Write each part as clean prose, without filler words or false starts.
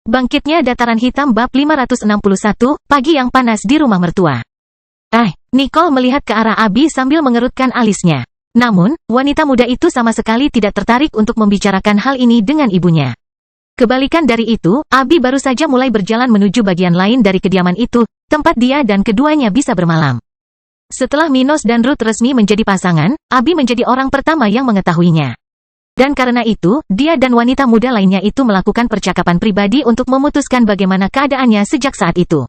Bangkitnya Dataran Hitam bab 561, pagi yang panas di rumah mertua. Nicole melihat ke arah Abi sambil mengerutkan alisnya. Namun, wanita muda itu sama sekali tidak tertarik untuk membicarakan hal ini dengan ibunya. Kebalikan dari itu, Abi baru saja mulai berjalan menuju bagian lain dari kediaman itu, tempat dia dan keduanya bisa bermalam. Setelah Minos dan Ruth resmi menjadi pasangan, Abi menjadi orang pertama yang mengetahuinya. Dan karena itu, dia dan wanita muda lainnya itu melakukan percakapan pribadi untuk memutuskan bagaimana keadaannya sejak saat itu.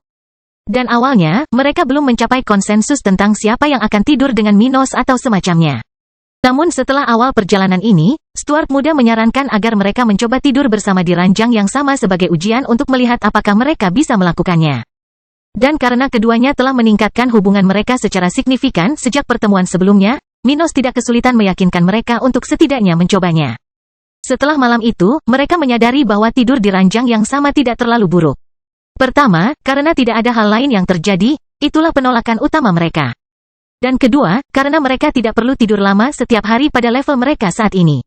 Dan awalnya, mereka belum mencapai konsensus tentang siapa yang akan tidur dengan Minos atau semacamnya. Namun setelah awal perjalanan ini, Stuart muda menyarankan agar mereka mencoba tidur bersama di ranjang yang sama sebagai ujian untuk melihat apakah mereka bisa melakukannya. Dan karena keduanya telah meningkatkan hubungan mereka secara signifikan sejak pertemuan sebelumnya, Minos tidak kesulitan meyakinkan mereka untuk setidaknya mencobanya. Setelah malam itu, mereka menyadari bahwa tidur di ranjang yang sama tidak terlalu buruk. Pertama, karena tidak ada hal lain yang terjadi, itulah penolakan utama mereka. Dan kedua, karena mereka tidak perlu tidur lama setiap hari pada level mereka saat ini.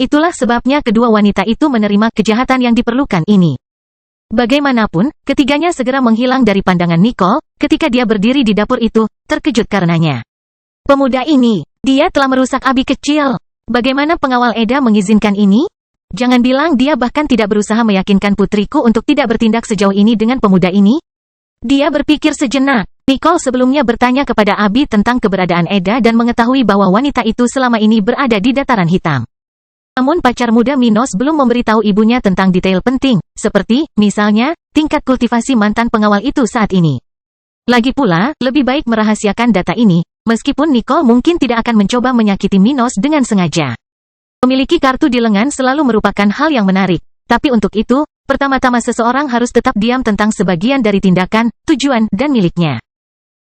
Itulah sebabnya kedua wanita itu menerima kejahatan yang diperlukan ini. Bagaimanapun, ketiganya segera menghilang dari pandangan Nicole, ketika dia berdiri di dapur itu, terkejut karenanya. Pemuda ini, dia telah merusak Abi kecil. Bagaimana pengawal Eda mengizinkan ini? Jangan bilang dia bahkan tidak berusaha meyakinkan putriku untuk tidak bertindak sejauh ini dengan pemuda ini. Dia berpikir sejenak. Nicole sebelumnya bertanya kepada Abi tentang keberadaan Eda dan mengetahui bahwa wanita itu selama ini berada di Dataran Hitam. Namun pacar muda Minos belum memberitahu ibunya tentang detail penting, seperti, misalnya, tingkat kultivasi mantan pengawal itu saat ini. Lagi pula, lebih baik merahasiakan data ini, meskipun Nicole mungkin tidak akan mencoba menyakiti Minos dengan sengaja. Memiliki kartu di lengan selalu merupakan hal yang menarik, tapi untuk itu, pertama-tama seseorang harus tetap diam tentang sebagian dari tindakan, tujuan, dan miliknya.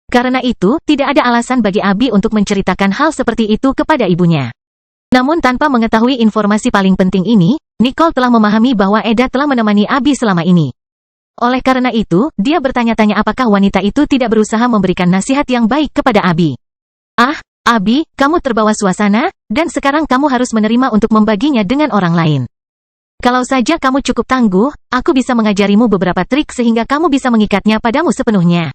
Karena itu, tidak ada alasan bagi Abi untuk menceritakan hal seperti itu kepada ibunya. Namun tanpa mengetahui informasi paling penting ini, Nicole telah memahami bahwa Eda telah menemani Abi selama ini. Oleh karena itu, dia bertanya-tanya apakah wanita itu tidak berusaha memberikan nasihat yang baik kepada Abi. Abi, kamu terbawa suasana, dan sekarang kamu harus menerima untuk membaginya dengan orang lain. Kalau saja kamu cukup tangguh, aku bisa mengajarimu beberapa trik sehingga kamu bisa mengikatnya padamu sepenuhnya.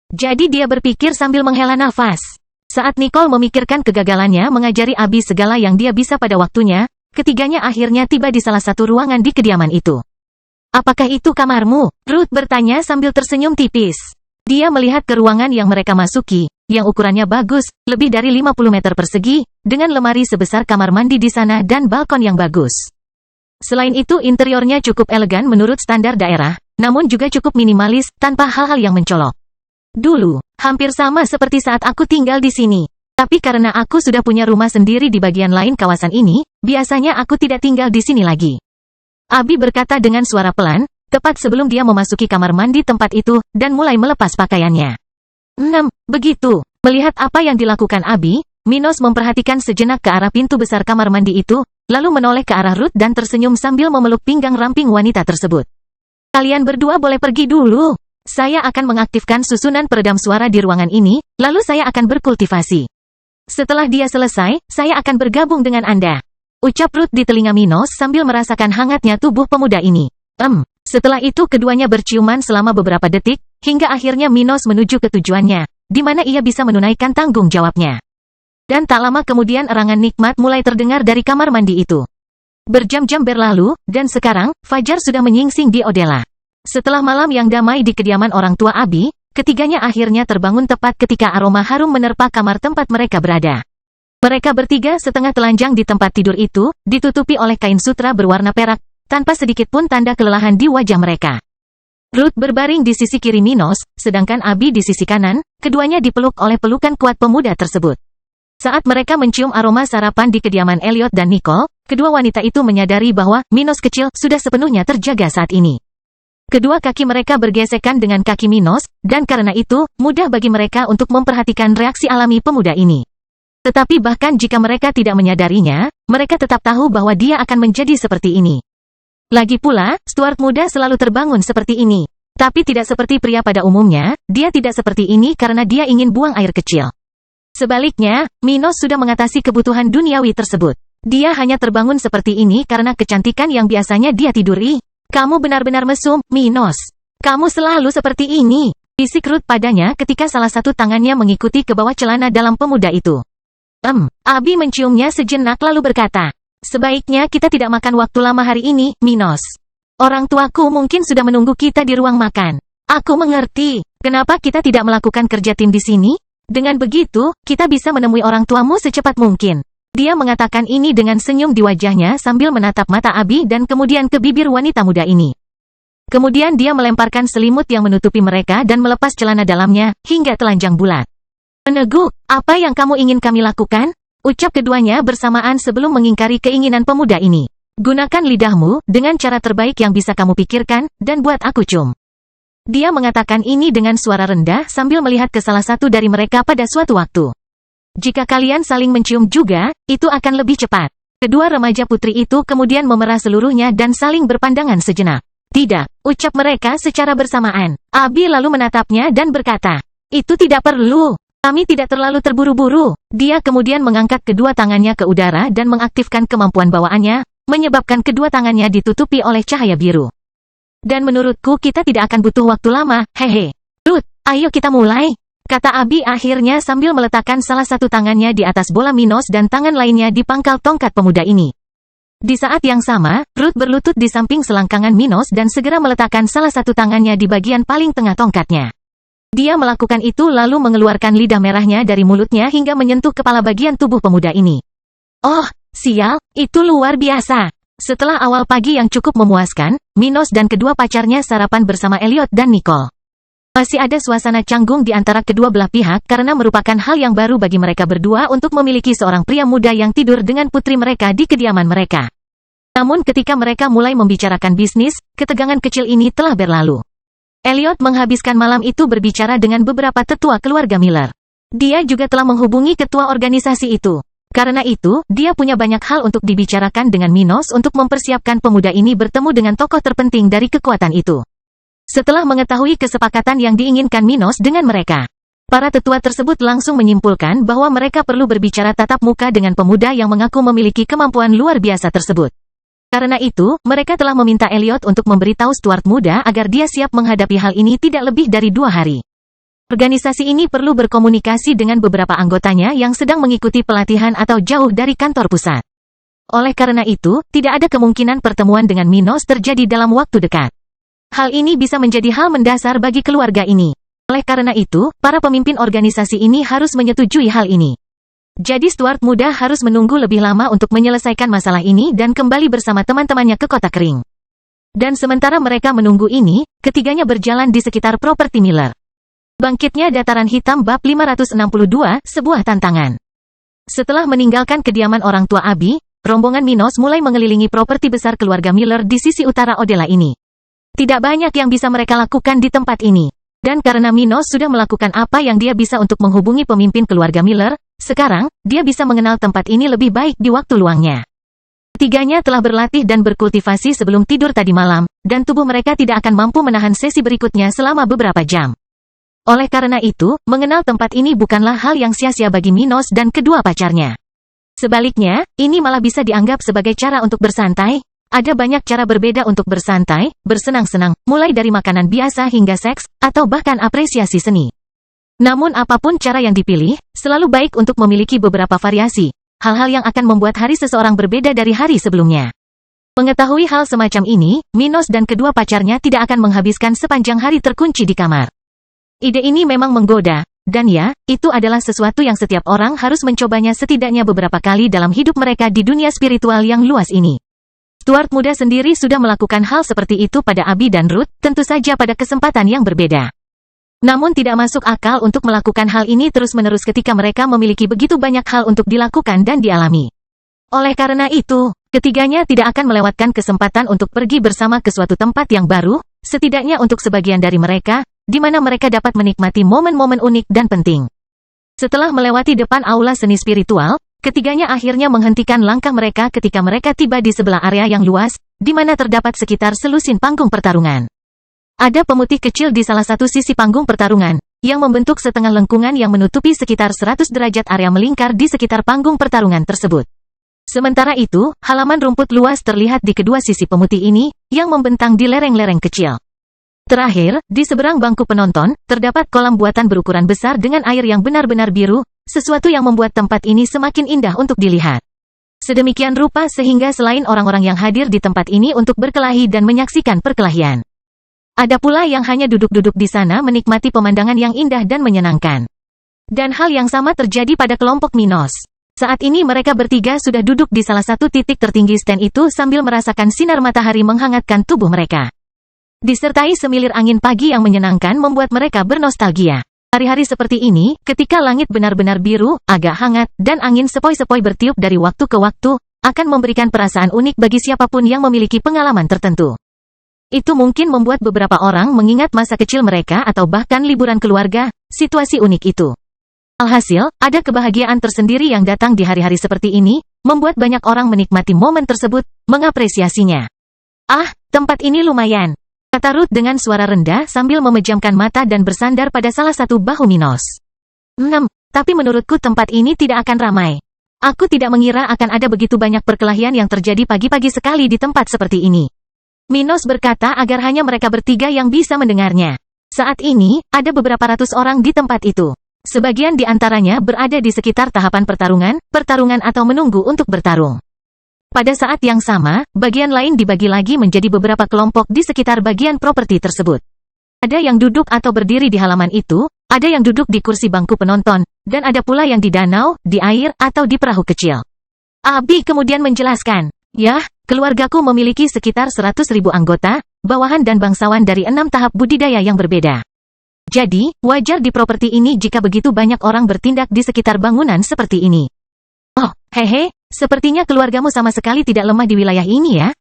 Jadi dia berpikir sambil menghela nafas. Saat Nicole memikirkan kegagalannya mengajari Abi segala yang dia bisa pada waktunya, ketiganya akhirnya tiba di salah satu ruangan di kediaman itu. Apakah itu kamarmu? Ruth bertanya sambil tersenyum tipis. Dia melihat ke ruangan yang mereka masuki, yang ukurannya bagus, lebih dari 50 meter persegi, dengan lemari sebesar kamar mandi di sana dan balkon yang bagus. Selain itu interiornya cukup elegan menurut standar daerah, namun juga cukup minimalis, tanpa hal-hal yang mencolok. Dulu, hampir sama seperti saat aku tinggal di sini. Tapi karena aku sudah punya rumah sendiri di bagian lain kawasan ini, biasanya aku tidak tinggal di sini lagi. Abi berkata dengan suara pelan, tepat sebelum dia memasuki kamar mandi tempat itu, dan mulai melepas pakaiannya. Begitu. Melihat apa yang dilakukan Abi, Minos memperhatikan sejenak ke arah pintu besar kamar mandi itu, lalu menoleh ke arah Ruth dan tersenyum sambil memeluk pinggang ramping wanita tersebut. Kalian berdua boleh pergi dulu. Saya akan mengaktifkan susunan peredam suara di ruangan ini, lalu saya akan berkultivasi. Setelah dia selesai, saya akan bergabung dengan Anda. Ucap Ruth di telinga Minos sambil merasakan hangatnya tubuh pemuda ini. Setelah itu keduanya berciuman selama beberapa detik, hingga akhirnya Minos menuju ke tujuannya, di mana ia bisa menunaikan tanggung jawabnya. Dan tak lama kemudian erangan nikmat mulai terdengar dari kamar mandi itu. Berjam-jam berlalu, dan sekarang, Fajar sudah menyingsing di Odela. Setelah malam yang damai di kediaman orang tua Abi, ketiganya akhirnya terbangun tepat ketika aroma harum menerpa kamar tempat mereka berada. Mereka bertiga setengah telanjang di tempat tidur itu, ditutupi oleh kain sutra berwarna perak, tanpa sedikit pun tanda kelelahan di wajah mereka. Ruth berbaring di sisi kiri Minos, sedangkan Abi di sisi kanan, keduanya dipeluk oleh pelukan kuat pemuda tersebut. Saat mereka mencium aroma sarapan di kediaman Elliot dan Nicole, kedua wanita itu menyadari bahwa Minos kecil sudah sepenuhnya terjaga saat ini. Kedua kaki mereka bergesekan dengan kaki Minos, dan karena itu, mudah bagi mereka untuk memperhatikan reaksi alami pemuda ini. Tetapi bahkan jika mereka tidak menyadarinya, mereka tetap tahu bahwa dia akan menjadi seperti ini. Lagi pula, Stuart muda selalu terbangun seperti ini. Tapi tidak seperti pria pada umumnya, dia tidak seperti ini karena dia ingin buang air kecil. Sebaliknya, Minos sudah mengatasi kebutuhan duniawi tersebut. Dia hanya terbangun seperti ini karena kecantikan yang biasanya dia tiduri. Kamu benar-benar mesum, Minos. Kamu selalu seperti ini, bisik Ruth padanya ketika salah satu tangannya mengikuti ke bawah celana dalam pemuda itu. Abi menciumnya sejenak lalu berkata, sebaiknya kita tidak makan waktu lama hari ini, Minos. Orang tuaku mungkin sudah menunggu kita di ruang makan. Aku mengerti, kenapa kita tidak melakukan kerja tim di sini? Dengan begitu, kita bisa menemui orang tuamu secepat mungkin. Dia mengatakan ini dengan senyum di wajahnya sambil menatap mata Abi dan kemudian ke bibir wanita muda ini. Kemudian dia melemparkan selimut yang menutupi mereka dan melepas celana dalamnya, hingga telanjang bulat. Meneguk, apa yang kamu ingin kami lakukan? Ucap keduanya bersamaan sebelum mengingkari keinginan pemuda ini. Gunakan lidahmu, dengan cara terbaik yang bisa kamu pikirkan, dan buat aku cium. Dia mengatakan ini dengan suara rendah sambil melihat ke salah satu dari mereka pada suatu waktu. Jika kalian saling mencium juga, itu akan lebih cepat. Kedua remaja putri itu kemudian memerah seluruhnya dan saling berpandangan sejenak. Tidak, ucap mereka secara bersamaan. Abi lalu menatapnya dan berkata, itu tidak perlu. Kami tidak terlalu terburu-buru. Dia kemudian mengangkat kedua tangannya ke udara dan mengaktifkan kemampuan bawaannya, menyebabkan kedua tangannya ditutupi oleh cahaya biru. Dan menurutku kita tidak akan butuh waktu lama, hehe. Ruth, ayo kita mulai, kata Abi akhirnya sambil meletakkan salah satu tangannya di atas bola Minos dan tangan lainnya di pangkal tongkat pemuda ini. Di saat yang sama, Ruth berlutut di samping selangkangan Minos dan segera meletakkan salah satu tangannya di bagian paling tengah tongkatnya. Dia melakukan itu lalu mengeluarkan lidah merahnya dari mulutnya hingga menyentuh kepala bagian tubuh pemuda ini. Oh, sial, itu luar biasa. Setelah awal pagi yang cukup memuaskan, Minos dan kedua pacarnya sarapan bersama Elliot dan Nicole. Masih ada suasana canggung di antara kedua belah pihak karena merupakan hal yang baru bagi mereka berdua untuk memiliki seorang pria muda yang tidur dengan putri mereka di kediaman mereka. Namun ketika mereka mulai membicarakan bisnis, ketegangan kecil ini telah berlalu. Elliot menghabiskan malam itu berbicara dengan beberapa tetua keluarga Miller. Dia juga telah menghubungi ketua organisasi itu. Karena itu, dia punya banyak hal untuk dibicarakan dengan Minos untuk mempersiapkan pemuda ini bertemu dengan tokoh terpenting dari kekuatan itu. Setelah mengetahui kesepakatan yang diinginkan Minos dengan mereka, para tetua tersebut langsung menyimpulkan bahwa mereka perlu berbicara tatap muka dengan pemuda yang mengaku memiliki kemampuan luar biasa tersebut. Karena itu, mereka telah meminta Elliot untuk memberitahu Stuart muda agar dia siap menghadapi hal ini tidak lebih dari 2 hari. Organisasi ini perlu berkomunikasi dengan beberapa anggotanya yang sedang mengikuti pelatihan atau jauh dari kantor pusat. Oleh karena itu, tidak ada kemungkinan pertemuan dengan Minos terjadi dalam waktu dekat. Hal ini bisa menjadi hal mendasar bagi keluarga ini. Oleh karena itu, para pemimpin organisasi ini harus menyetujui hal ini. Jadi Stuart muda harus menunggu lebih lama untuk menyelesaikan masalah ini dan kembali bersama teman-temannya ke kota kering. Dan sementara mereka menunggu ini, ketiganya berjalan di sekitar properti Miller. Bangkitnya Dataran Hitam bab 562, sebuah tantangan. Setelah meninggalkan kediaman orang tua Abi, rombongan Minos mulai mengelilingi properti besar keluarga Miller di sisi utara Odella ini. Tidak banyak yang bisa mereka lakukan di tempat ini. Dan karena Minos sudah melakukan apa yang dia bisa untuk menghubungi pemimpin keluarga Miller, sekarang, dia bisa mengenal tempat ini lebih baik di waktu luangnya. Ketiganya telah berlatih dan berkultivasi sebelum tidur tadi malam, dan tubuh mereka tidak akan mampu menahan sesi berikutnya selama beberapa jam. Oleh karena itu, mengenal tempat ini bukanlah hal yang sia-sia bagi Minos dan kedua pacarnya. Sebaliknya, ini malah bisa dianggap sebagai cara untuk bersantai. Ada banyak cara berbeda untuk bersantai, bersenang-senang, mulai dari makanan biasa hingga seks, atau bahkan apresiasi seni. Namun apapun cara yang dipilih, selalu baik untuk memiliki beberapa variasi, hal-hal yang akan membuat hari seseorang berbeda dari hari sebelumnya. Mengetahui hal semacam ini, Minos dan kedua pacarnya tidak akan menghabiskan sepanjang hari terkunci di kamar. Ide ini memang menggoda, dan ya, itu adalah sesuatu yang setiap orang harus mencobanya setidaknya beberapa kali dalam hidup mereka di dunia spiritual yang luas ini. Stuart muda sendiri sudah melakukan hal seperti itu pada Abi dan Ruth, tentu saja pada kesempatan yang berbeda. Namun tidak masuk akal untuk melakukan hal ini terus-menerus ketika mereka memiliki begitu banyak hal untuk dilakukan dan dialami. Oleh karena itu, ketiganya tidak akan melewatkan kesempatan untuk pergi bersama ke suatu tempat yang baru, setidaknya untuk sebagian dari mereka, di mana mereka dapat menikmati momen-momen unik dan penting. Setelah melewati depan aula seni spiritual, ketiganya akhirnya menghentikan langkah mereka ketika mereka tiba di sebelah area yang luas, di mana terdapat sekitar selusin panggung pertarungan. Ada pemutih kecil di salah satu sisi panggung pertarungan, yang membentuk setengah lengkungan yang menutupi sekitar 100 derajat area melingkar di sekitar panggung pertarungan tersebut. Sementara itu, halaman rumput luas terlihat di kedua sisi pemutih ini, yang membentang di lereng-lereng kecil. Terakhir, di seberang bangku penonton, terdapat kolam buatan berukuran besar dengan air yang benar-benar biru, sesuatu yang membuat tempat ini semakin indah untuk dilihat. Sedemikian rupa sehingga selain orang-orang yang hadir di tempat ini untuk berkelahi dan menyaksikan perkelahian, ada pula yang hanya duduk-duduk di sana menikmati pemandangan yang indah dan menyenangkan. Dan hal yang sama terjadi pada kelompok Minos. Saat ini mereka bertiga sudah duduk di salah satu titik tertinggi stand itu sambil merasakan sinar matahari menghangatkan tubuh mereka. Disertai semilir angin pagi yang menyenangkan membuat mereka bernostalgia. Hari-hari seperti ini, ketika langit benar-benar biru, agak hangat, dan angin sepoi-sepoi bertiup dari waktu ke waktu, akan memberikan perasaan unik bagi siapapun yang memiliki pengalaman tertentu. Itu mungkin membuat beberapa orang mengingat masa kecil mereka atau bahkan liburan keluarga, situasi unik itu. Alhasil, ada kebahagiaan tersendiri yang datang di hari-hari seperti ini, membuat banyak orang menikmati momen tersebut, mengapresiasinya. Ah, tempat ini lumayan, kata Ruth dengan suara rendah sambil memejamkan mata dan bersandar pada salah satu bahu Minos. Tapi menurutku tempat ini tidak akan ramai. Aku tidak mengira akan ada begitu banyak perkelahian yang terjadi pagi-pagi sekali di tempat seperti ini. Minos berkata agar hanya mereka bertiga yang bisa mendengarnya. Saat ini, ada beberapa ratus orang di tempat itu. Sebagian di antaranya berada di sekitar tahapan pertarungan atau menunggu untuk bertarung. Pada saat yang sama, bagian lain dibagi lagi menjadi beberapa kelompok di sekitar bagian properti tersebut. Ada yang duduk atau berdiri di halaman itu, ada yang duduk di kursi bangku penonton, dan ada pula yang di danau, di air, atau di perahu kecil. Abi kemudian menjelaskan, "Yah, keluargaku memiliki sekitar 100.000 anggota, bawahan dan bangsawan dari 6 tahap budidaya yang berbeda. Jadi, wajar di properti ini jika begitu banyak orang bertindak di sekitar bangunan seperti ini." "Oh, hehe, sepertinya keluargamu sama sekali tidak lemah di wilayah ini ya?"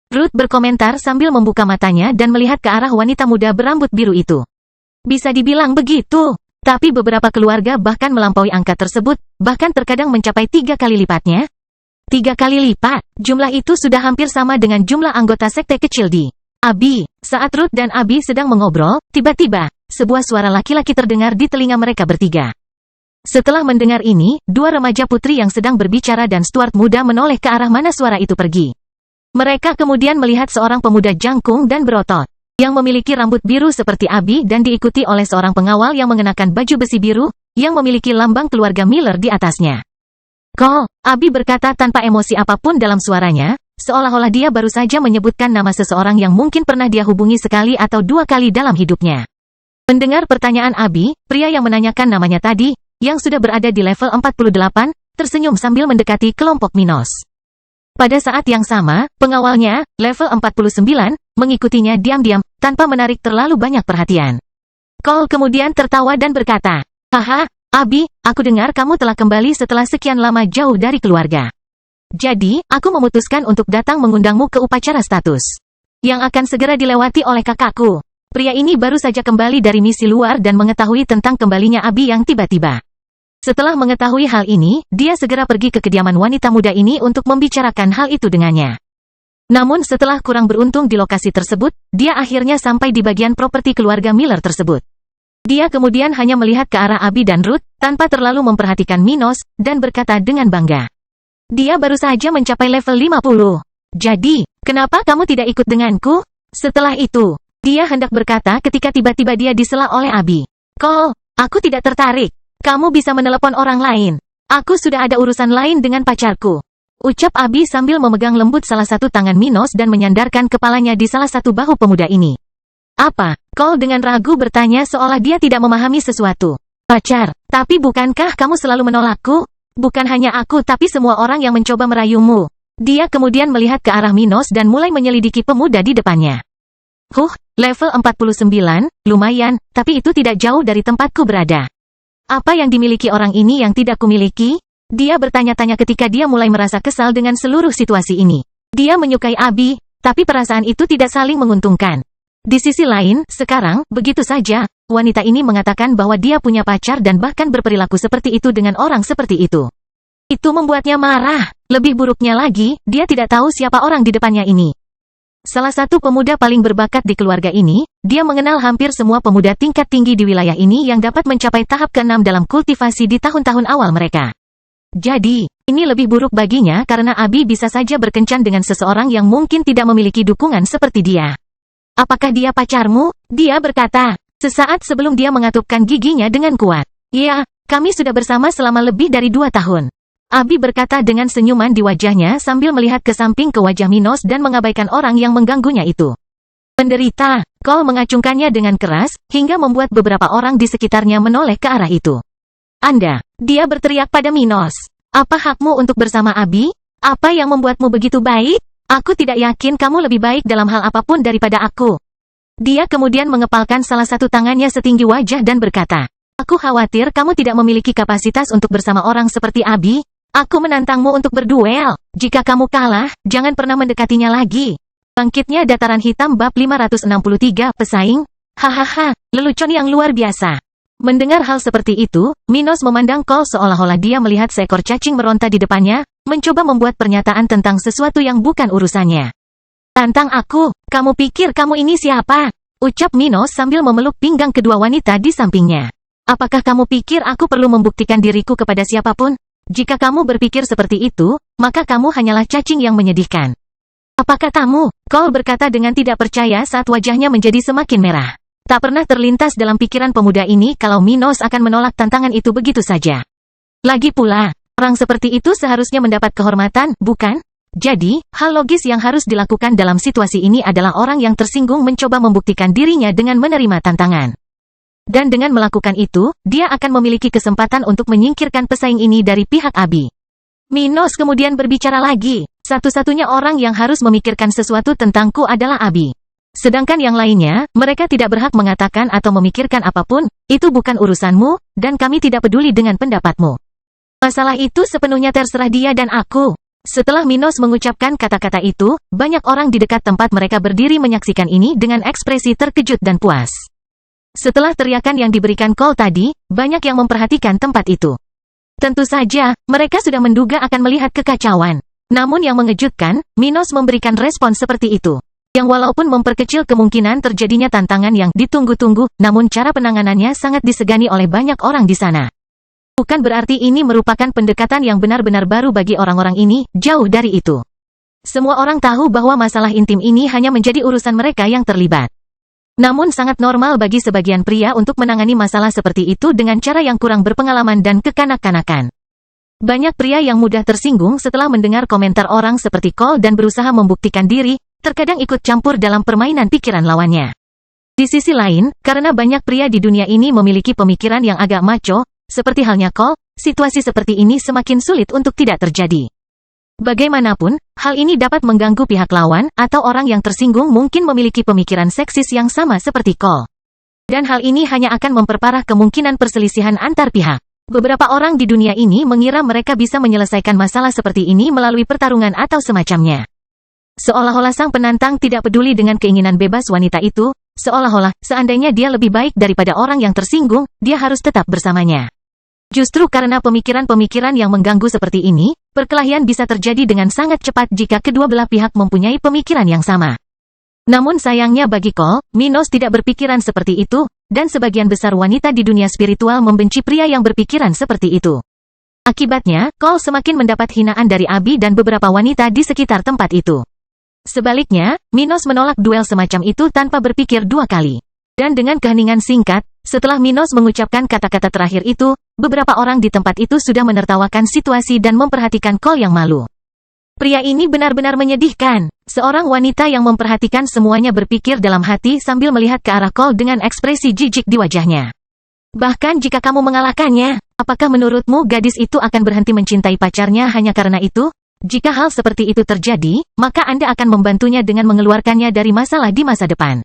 Ruth berkomentar sambil membuka matanya dan melihat ke arah wanita muda berambut biru itu. Bisa dibilang begitu, tapi beberapa keluarga bahkan melampaui angka tersebut, bahkan terkadang mencapai 3 kali lipatnya. 3 kali lipat, jumlah itu sudah hampir sama dengan jumlah anggota sekte kecil di Abi. Saat Ruth dan Abi sedang mengobrol, tiba-tiba, sebuah suara laki-laki terdengar di telinga mereka bertiga. Setelah mendengar ini, 2 remaja putri yang sedang berbicara dan Stuart muda menoleh ke arah mana suara itu pergi. Mereka kemudian melihat seorang pemuda jangkung dan berotot, yang memiliki rambut biru seperti Abi dan diikuti oleh seorang pengawal yang mengenakan baju besi biru, yang memiliki lambang keluarga Miller di atasnya. "Cole," Abi berkata tanpa emosi apapun dalam suaranya, seolah-olah dia baru saja menyebutkan nama seseorang yang mungkin pernah dia hubungi sekali atau 2 kali dalam hidupnya. Mendengar pertanyaan Abi, pria yang menanyakan namanya tadi, yang sudah berada di level 48, tersenyum sambil mendekati kelompok Minos. Pada saat yang sama, pengawalnya, level 49, mengikutinya diam-diam, tanpa menarik terlalu banyak perhatian. Cole kemudian tertawa dan berkata, "Haha, Abi, aku dengar kamu telah kembali setelah sekian lama jauh dari keluarga. Jadi, aku memutuskan untuk datang mengundangmu ke upacara status, yang akan segera dilewati oleh kakakku." Pria ini baru saja kembali dari misi luar dan mengetahui tentang kembalinya Abi yang tiba-tiba. Setelah mengetahui hal ini, dia segera pergi ke kediaman wanita muda ini untuk membicarakan hal itu dengannya. Namun setelah kurang beruntung di lokasi tersebut, dia akhirnya sampai di bagian properti keluarga Miller tersebut. Dia kemudian hanya melihat ke arah Abi dan Ruth, tanpa terlalu memperhatikan Minos, dan berkata dengan bangga, "Dia baru saja mencapai level 50. Jadi, kenapa kamu tidak ikut denganku?" Setelah itu, dia hendak berkata ketika tiba-tiba dia disela oleh Abi. "Cole, aku tidak tertarik. Kamu bisa menelepon orang lain. Aku sudah ada urusan lain dengan pacarku," ucap Abi sambil memegang lembut salah satu tangan Minos dan menyandarkan kepalanya di salah satu bahu pemuda ini. "Apa?" Cole dengan ragu bertanya seolah dia tidak memahami sesuatu. "Pacar, tapi bukankah kamu selalu menolakku? Bukan hanya aku tapi semua orang yang mencoba merayumu." Dia kemudian melihat ke arah Minos dan mulai menyelidiki pemuda di depannya. Level 49, lumayan, tapi itu tidak jauh dari tempatku berada. Apa yang dimiliki orang ini yang tidak kumiliki? Dia bertanya-tanya ketika dia mulai merasa kesal dengan seluruh situasi ini. Dia menyukai Abi, tapi perasaan itu tidak saling menguntungkan. Di sisi lain, sekarang, begitu saja, wanita ini mengatakan bahwa dia punya pacar dan bahkan berperilaku seperti itu dengan orang seperti itu. Itu membuatnya marah. Lebih buruknya lagi, dia tidak tahu siapa orang di depannya ini. Salah satu pemuda paling berbakat di keluarga ini, dia mengenal hampir semua pemuda tingkat tinggi di wilayah ini yang dapat mencapai tahap ke-6 dalam kultivasi di tahun-tahun awal mereka. Jadi, Ini lebih buruk baginya karena Abi bisa saja berkencan dengan seseorang yang mungkin tidak memiliki dukungan seperti dia. Apakah dia pacarmu? Dia berkata, sesaat sebelum dia mengatupkan giginya dengan kuat. Ya, kami sudah bersama selama lebih dari 2 tahun. Abi berkata dengan senyuman di wajahnya sambil melihat ke samping ke wajah Minos dan mengabaikan orang yang mengganggunya itu. Penderita, Cole mengacungkannya dengan keras, hingga membuat beberapa orang di sekitarnya menoleh ke arah itu. Anda, dia berteriak pada Minos. Apa hakmu untuk bersama Abi? Apa yang membuatmu begitu baik? Aku tidak yakin kamu lebih baik dalam hal apapun daripada aku. Dia kemudian mengepalkan salah satu tangannya setinggi wajah dan berkata, aku khawatir kamu tidak memiliki kapasitas untuk bersama orang seperti Abi. Aku menantangmu untuk berduel. Jika kamu kalah, jangan pernah mendekatinya lagi. Bangkitnya dataran hitam bab 563 pesaing. Hahaha, lelucon yang luar biasa. Mendengar hal seperti itu, Minos memandang Cole seolah-olah dia melihat seekor cacing meronta di depannya, mencoba membuat pernyataan tentang sesuatu yang bukan urusannya. Tantang aku, kamu pikir kamu ini siapa? Ucap Minos sambil memeluk pinggang kedua wanita di sampingnya. Apakah kamu pikir aku perlu membuktikan diriku kepada siapapun? Jika kamu berpikir seperti itu, maka kamu hanyalah cacing yang menyedihkan. Apa katamu? Cole berkata dengan tidak percaya saat wajahnya menjadi semakin merah. Tak pernah terlintas dalam pikiran pemuda ini kalau Minos akan menolak tantangan itu begitu saja. Lagi pula, orang seperti itu seharusnya mendapat kehormatan, bukan? Jadi, hal logis yang harus dilakukan dalam situasi ini adalah orang yang tersinggung mencoba membuktikan dirinya dengan menerima tantangan. Dan dengan melakukan itu, dia akan memiliki kesempatan untuk menyingkirkan pesaing ini dari pihak Abi. Minos kemudian berbicara lagi, satu-satunya orang yang harus memikirkan sesuatu tentangku adalah Abi. Sedangkan yang lainnya, mereka tidak berhak mengatakan atau memikirkan apapun, itu bukan urusanmu, dan kami tidak peduli dengan pendapatmu. Masalah itu sepenuhnya terserah dia dan aku. Setelah Minos mengucapkan kata-kata itu, banyak orang di dekat tempat mereka berdiri menyaksikan ini dengan ekspresi terkejut dan puas. Setelah teriakan yang diberikan Cole tadi, banyak yang memperhatikan tempat itu. Tentu saja, mereka sudah menduga akan melihat kekacauan. Namun yang mengejutkan, Minos memberikan respon seperti itu. Yang walaupun memperkecil kemungkinan terjadinya tantangan yang ditunggu-tunggu, namun cara penanganannya sangat disegani oleh banyak orang di sana. Bukan berarti ini merupakan pendekatan yang benar-benar baru bagi orang-orang ini, jauh dari itu. Semua orang tahu bahwa masalah intim ini hanya menjadi urusan mereka yang terlibat. Namun sangat normal bagi sebagian pria untuk menangani masalah seperti itu dengan cara yang kurang berpengalaman dan kekanak-kanakan. Banyak pria yang mudah tersinggung setelah mendengar komentar orang seperti Cole dan berusaha membuktikan diri, terkadang ikut campur dalam permainan pikiran lawannya. Di sisi lain, karena banyak pria di dunia ini memiliki pemikiran yang agak macho, seperti halnya Cole, situasi seperti ini semakin sulit untuk tidak terjadi. Bagaimanapun, hal ini dapat mengganggu pihak lawan, atau orang yang tersinggung mungkin memiliki pemikiran seksis yang sama seperti Cole. Dan hal ini hanya akan memperparah kemungkinan perselisihan antar pihak. Beberapa orang di dunia ini mengira mereka bisa menyelesaikan masalah seperti ini melalui pertarungan atau semacamnya. Seolah-olah sang penantang tidak peduli dengan keinginan bebas wanita itu, seolah-olah, seandainya dia lebih baik daripada orang yang tersinggung, dia harus tetap bersamanya. Justru karena pemikiran-pemikiran yang mengganggu seperti ini, perkelahian bisa terjadi dengan sangat cepat jika kedua belah pihak mempunyai pemikiran yang sama. Namun sayangnya bagi Cole, Minos tidak berpikiran seperti itu, dan sebagian besar wanita di dunia spiritual membenci pria yang berpikiran seperti itu. Akibatnya, Cole semakin mendapat hinaan dari Abi dan beberapa wanita di sekitar tempat itu. Sebaliknya, Minos menolak duel semacam itu tanpa berpikir 2 kali. Dan dengan keheningan singkat, setelah Minos mengucapkan kata-kata terakhir itu, beberapa orang di tempat itu sudah menertawakan situasi dan memperhatikan Cole yang malu. Pria ini benar-benar menyedihkan. Seorang wanita yang memperhatikan semuanya berpikir dalam hati sambil melihat ke arah Cole dengan ekspresi jijik di wajahnya. Bahkan jika kamu mengalahkannya, apakah menurutmu gadis itu akan berhenti mencintai pacarnya hanya karena itu? Jika hal seperti itu terjadi, maka Anda akan membantunya dengan mengeluarkannya dari masalah di masa depan.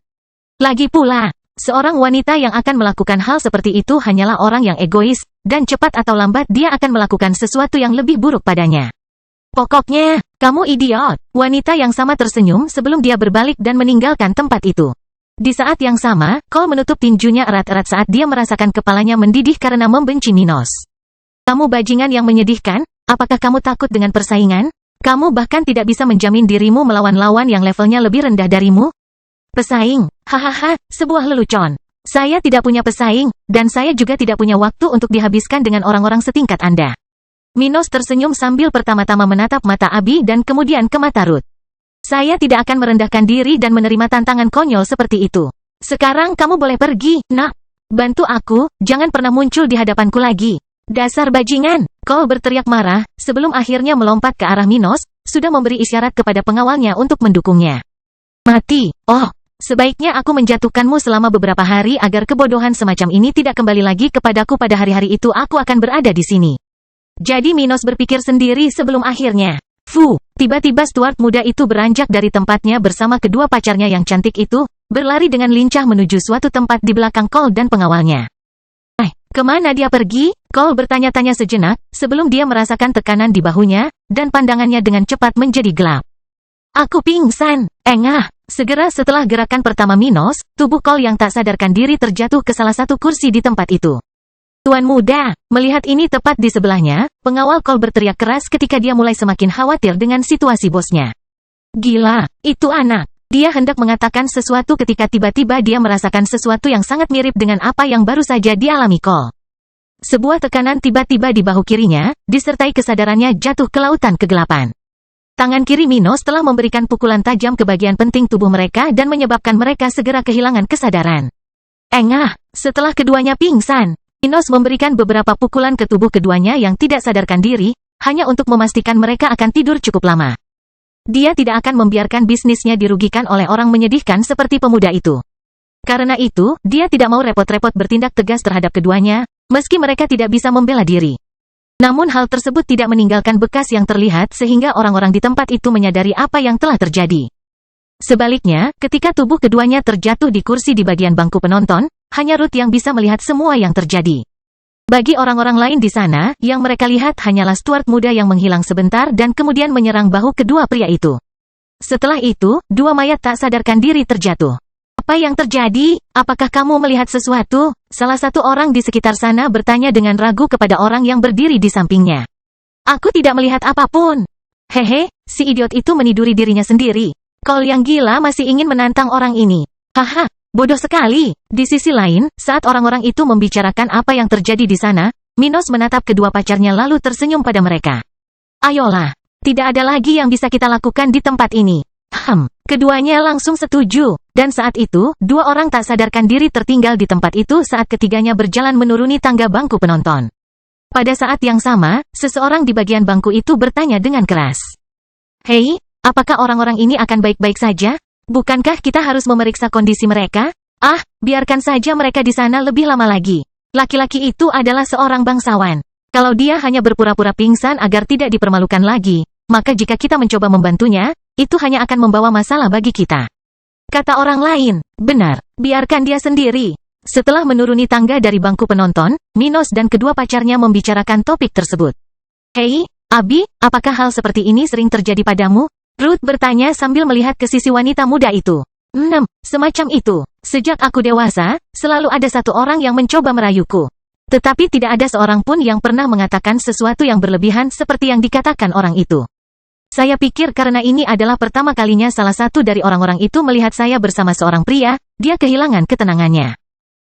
Lagi pula, seorang wanita yang akan melakukan hal seperti itu hanyalah orang yang egois, dan cepat atau lambat dia akan melakukan sesuatu yang lebih buruk padanya. Pokoknya, kamu idiot. Wanita yang sama tersenyum sebelum dia berbalik dan meninggalkan tempat itu. Di saat yang sama, Cole menutup tinjunya erat-erat saat dia merasakan kepalanya mendidih karena membenci Minos. Kamu bajingan yang menyedihkan? Apakah kamu takut dengan persaingan? Kamu bahkan tidak bisa menjamin dirimu melawan lawan yang levelnya lebih rendah darimu? Pesaing? Hahaha, sebuah lelucon. Saya tidak punya pesaing, dan saya juga tidak punya waktu untuk dihabiskan dengan orang-orang setingkat Anda. Minos tersenyum sambil pertama-tama menatap mata Abi dan kemudian ke mata Ruth. Saya tidak akan merendahkan diri dan menerima tantangan konyol seperti itu. Sekarang kamu boleh pergi, nak. Bantu aku, jangan pernah muncul di hadapanku lagi. Dasar bajingan, Cole berteriak marah, sebelum akhirnya melompat ke arah Minos, sudah memberi isyarat kepada pengawalnya untuk mendukungnya. Mati, oh, sebaiknya aku menjatuhkanmu selama beberapa hari agar kebodohan semacam ini tidak kembali lagi kepadaku. Pada hari-hari itu aku akan berada di sini. Jadi Minos berpikir sendiri sebelum akhirnya. Tiba-tiba Stuart muda itu beranjak dari tempatnya bersama kedua pacarnya yang cantik itu, berlari dengan lincah menuju suatu tempat di belakang Cole dan pengawalnya. Kemana dia pergi? Cole bertanya-tanya sejenak, sebelum dia merasakan tekanan di bahunya, dan pandangannya dengan cepat menjadi gelap. Aku pingsan, engah. Segera setelah gerakan pertama Minos, tubuh Cole yang tak sadarkan diri terjatuh ke salah satu kursi di tempat itu. Tuan muda, melihat ini tepat di sebelahnya, pengawal Cole berteriak keras ketika dia mulai semakin khawatir dengan situasi bosnya. Gila, itu anak. Dia hendak mengatakan sesuatu ketika tiba-tiba dia merasakan sesuatu yang sangat mirip dengan apa yang baru saja dialami Cole. Sebuah tekanan tiba-tiba di bahu kirinya, disertai kesadarannya jatuh ke lautan kegelapan. Tangan kiri Minos telah memberikan pukulan tajam ke bagian penting tubuh mereka dan menyebabkan mereka segera kehilangan kesadaran. Engah, setelah keduanya pingsan, Minos memberikan beberapa pukulan ke tubuh keduanya yang tidak sadarkan diri, hanya untuk memastikan mereka akan tidur cukup lama. Dia tidak akan membiarkan bisnisnya dirugikan oleh orang menyedihkan seperti pemuda itu. Karena itu, dia tidak mau repot-repot bertindak tegas terhadap keduanya, meski mereka tidak bisa membela diri. Namun hal tersebut tidak meninggalkan bekas yang terlihat sehingga orang-orang di tempat itu menyadari apa yang telah terjadi. Sebaliknya, ketika tubuh keduanya terjatuh di kursi di bagian bangku penonton, hanya Ruth yang bisa melihat semua yang terjadi. Bagi orang-orang lain di sana, yang mereka lihat hanyalah Stuart muda yang menghilang sebentar dan kemudian menyerang bahu kedua pria itu. Setelah itu, dua mayat tak sadarkan diri terjatuh. Apa yang terjadi? Apakah kamu melihat sesuatu? Salah satu orang di sekitar sana bertanya dengan ragu kepada orang yang berdiri di sampingnya. Aku tidak melihat apapun. Hehe, si idiot itu meniduri dirinya sendiri. Cole yang gila masih ingin menantang orang ini. Haha. Bodoh sekali. Di sisi lain, saat orang-orang itu membicarakan apa yang terjadi di sana, Minos menatap kedua pacarnya lalu tersenyum pada mereka. Ayolah, tidak ada lagi yang bisa kita lakukan di tempat ini. Keduanya langsung setuju, dan saat itu, dua orang tak sadarkan diri tertinggal di tempat itu saat ketiganya berjalan menuruni tangga bangku penonton. Pada saat yang sama, seseorang di bagian bangku itu bertanya dengan keras. Hei, apakah orang-orang ini akan baik-baik saja? Bukankah kita harus memeriksa kondisi mereka? Biarkan saja mereka di sana lebih lama lagi. Laki-laki itu adalah seorang bangsawan. Kalau dia hanya berpura-pura pingsan agar tidak dipermalukan lagi, maka jika kita mencoba membantunya, itu hanya akan membawa masalah bagi kita. Kata orang lain, benar, biarkan dia sendiri. Setelah menuruni tangga dari bangku penonton, Minos dan kedua pacarnya membicarakan topik tersebut. Hei, Abi, apakah hal seperti ini sering terjadi padamu? Ruth bertanya sambil melihat ke sisi wanita muda itu. Semacam itu. Sejak aku dewasa, selalu ada satu orang yang mencoba merayuku. Tetapi tidak ada seorang pun yang pernah mengatakan sesuatu yang berlebihan seperti yang dikatakan orang itu. Saya pikir karena ini adalah pertama kalinya salah satu dari orang-orang itu melihat saya bersama seorang pria, dia kehilangan ketenangannya.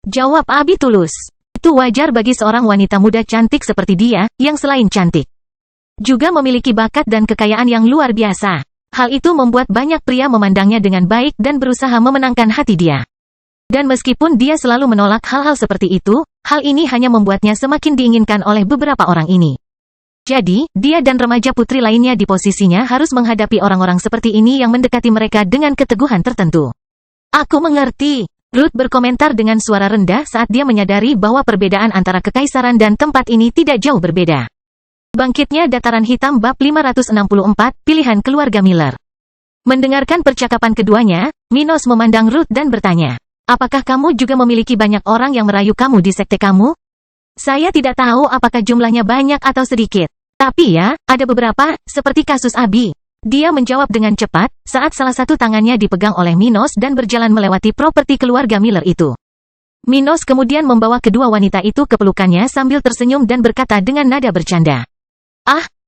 Jawab Abi tulus. Itu wajar bagi seorang wanita muda cantik seperti dia, yang selain cantik, juga memiliki bakat dan kekayaan yang luar biasa. Hal itu membuat banyak pria memandangnya dengan baik dan berusaha memenangkan hati dia. Dan meskipun dia selalu menolak hal-hal seperti itu, hal ini hanya membuatnya semakin diinginkan oleh beberapa orang ini. Jadi, dia dan remaja putri lainnya di posisinya harus menghadapi orang-orang seperti ini yang mendekati mereka dengan keteguhan tertentu. Aku mengerti. Ruth berkomentar dengan suara rendah saat dia menyadari bahwa perbedaan antara kekaisaran dan tempat ini tidak jauh berbeda. Bangkitnya Dataran Hitam bab 564, pilihan keluarga Miller. Mendengarkan percakapan keduanya, Minos memandang Ruth dan bertanya, apakah kamu juga memiliki banyak orang yang merayu kamu di sekte kamu? Saya tidak tahu apakah jumlahnya banyak atau sedikit. Tapi ya, ada beberapa, seperti kasus Abi. Dia menjawab dengan cepat, saat salah satu tangannya dipegang oleh Minos dan berjalan melewati properti keluarga Miller itu. Minos kemudian membawa kedua wanita itu ke pelukannya sambil tersenyum dan berkata dengan nada bercanda.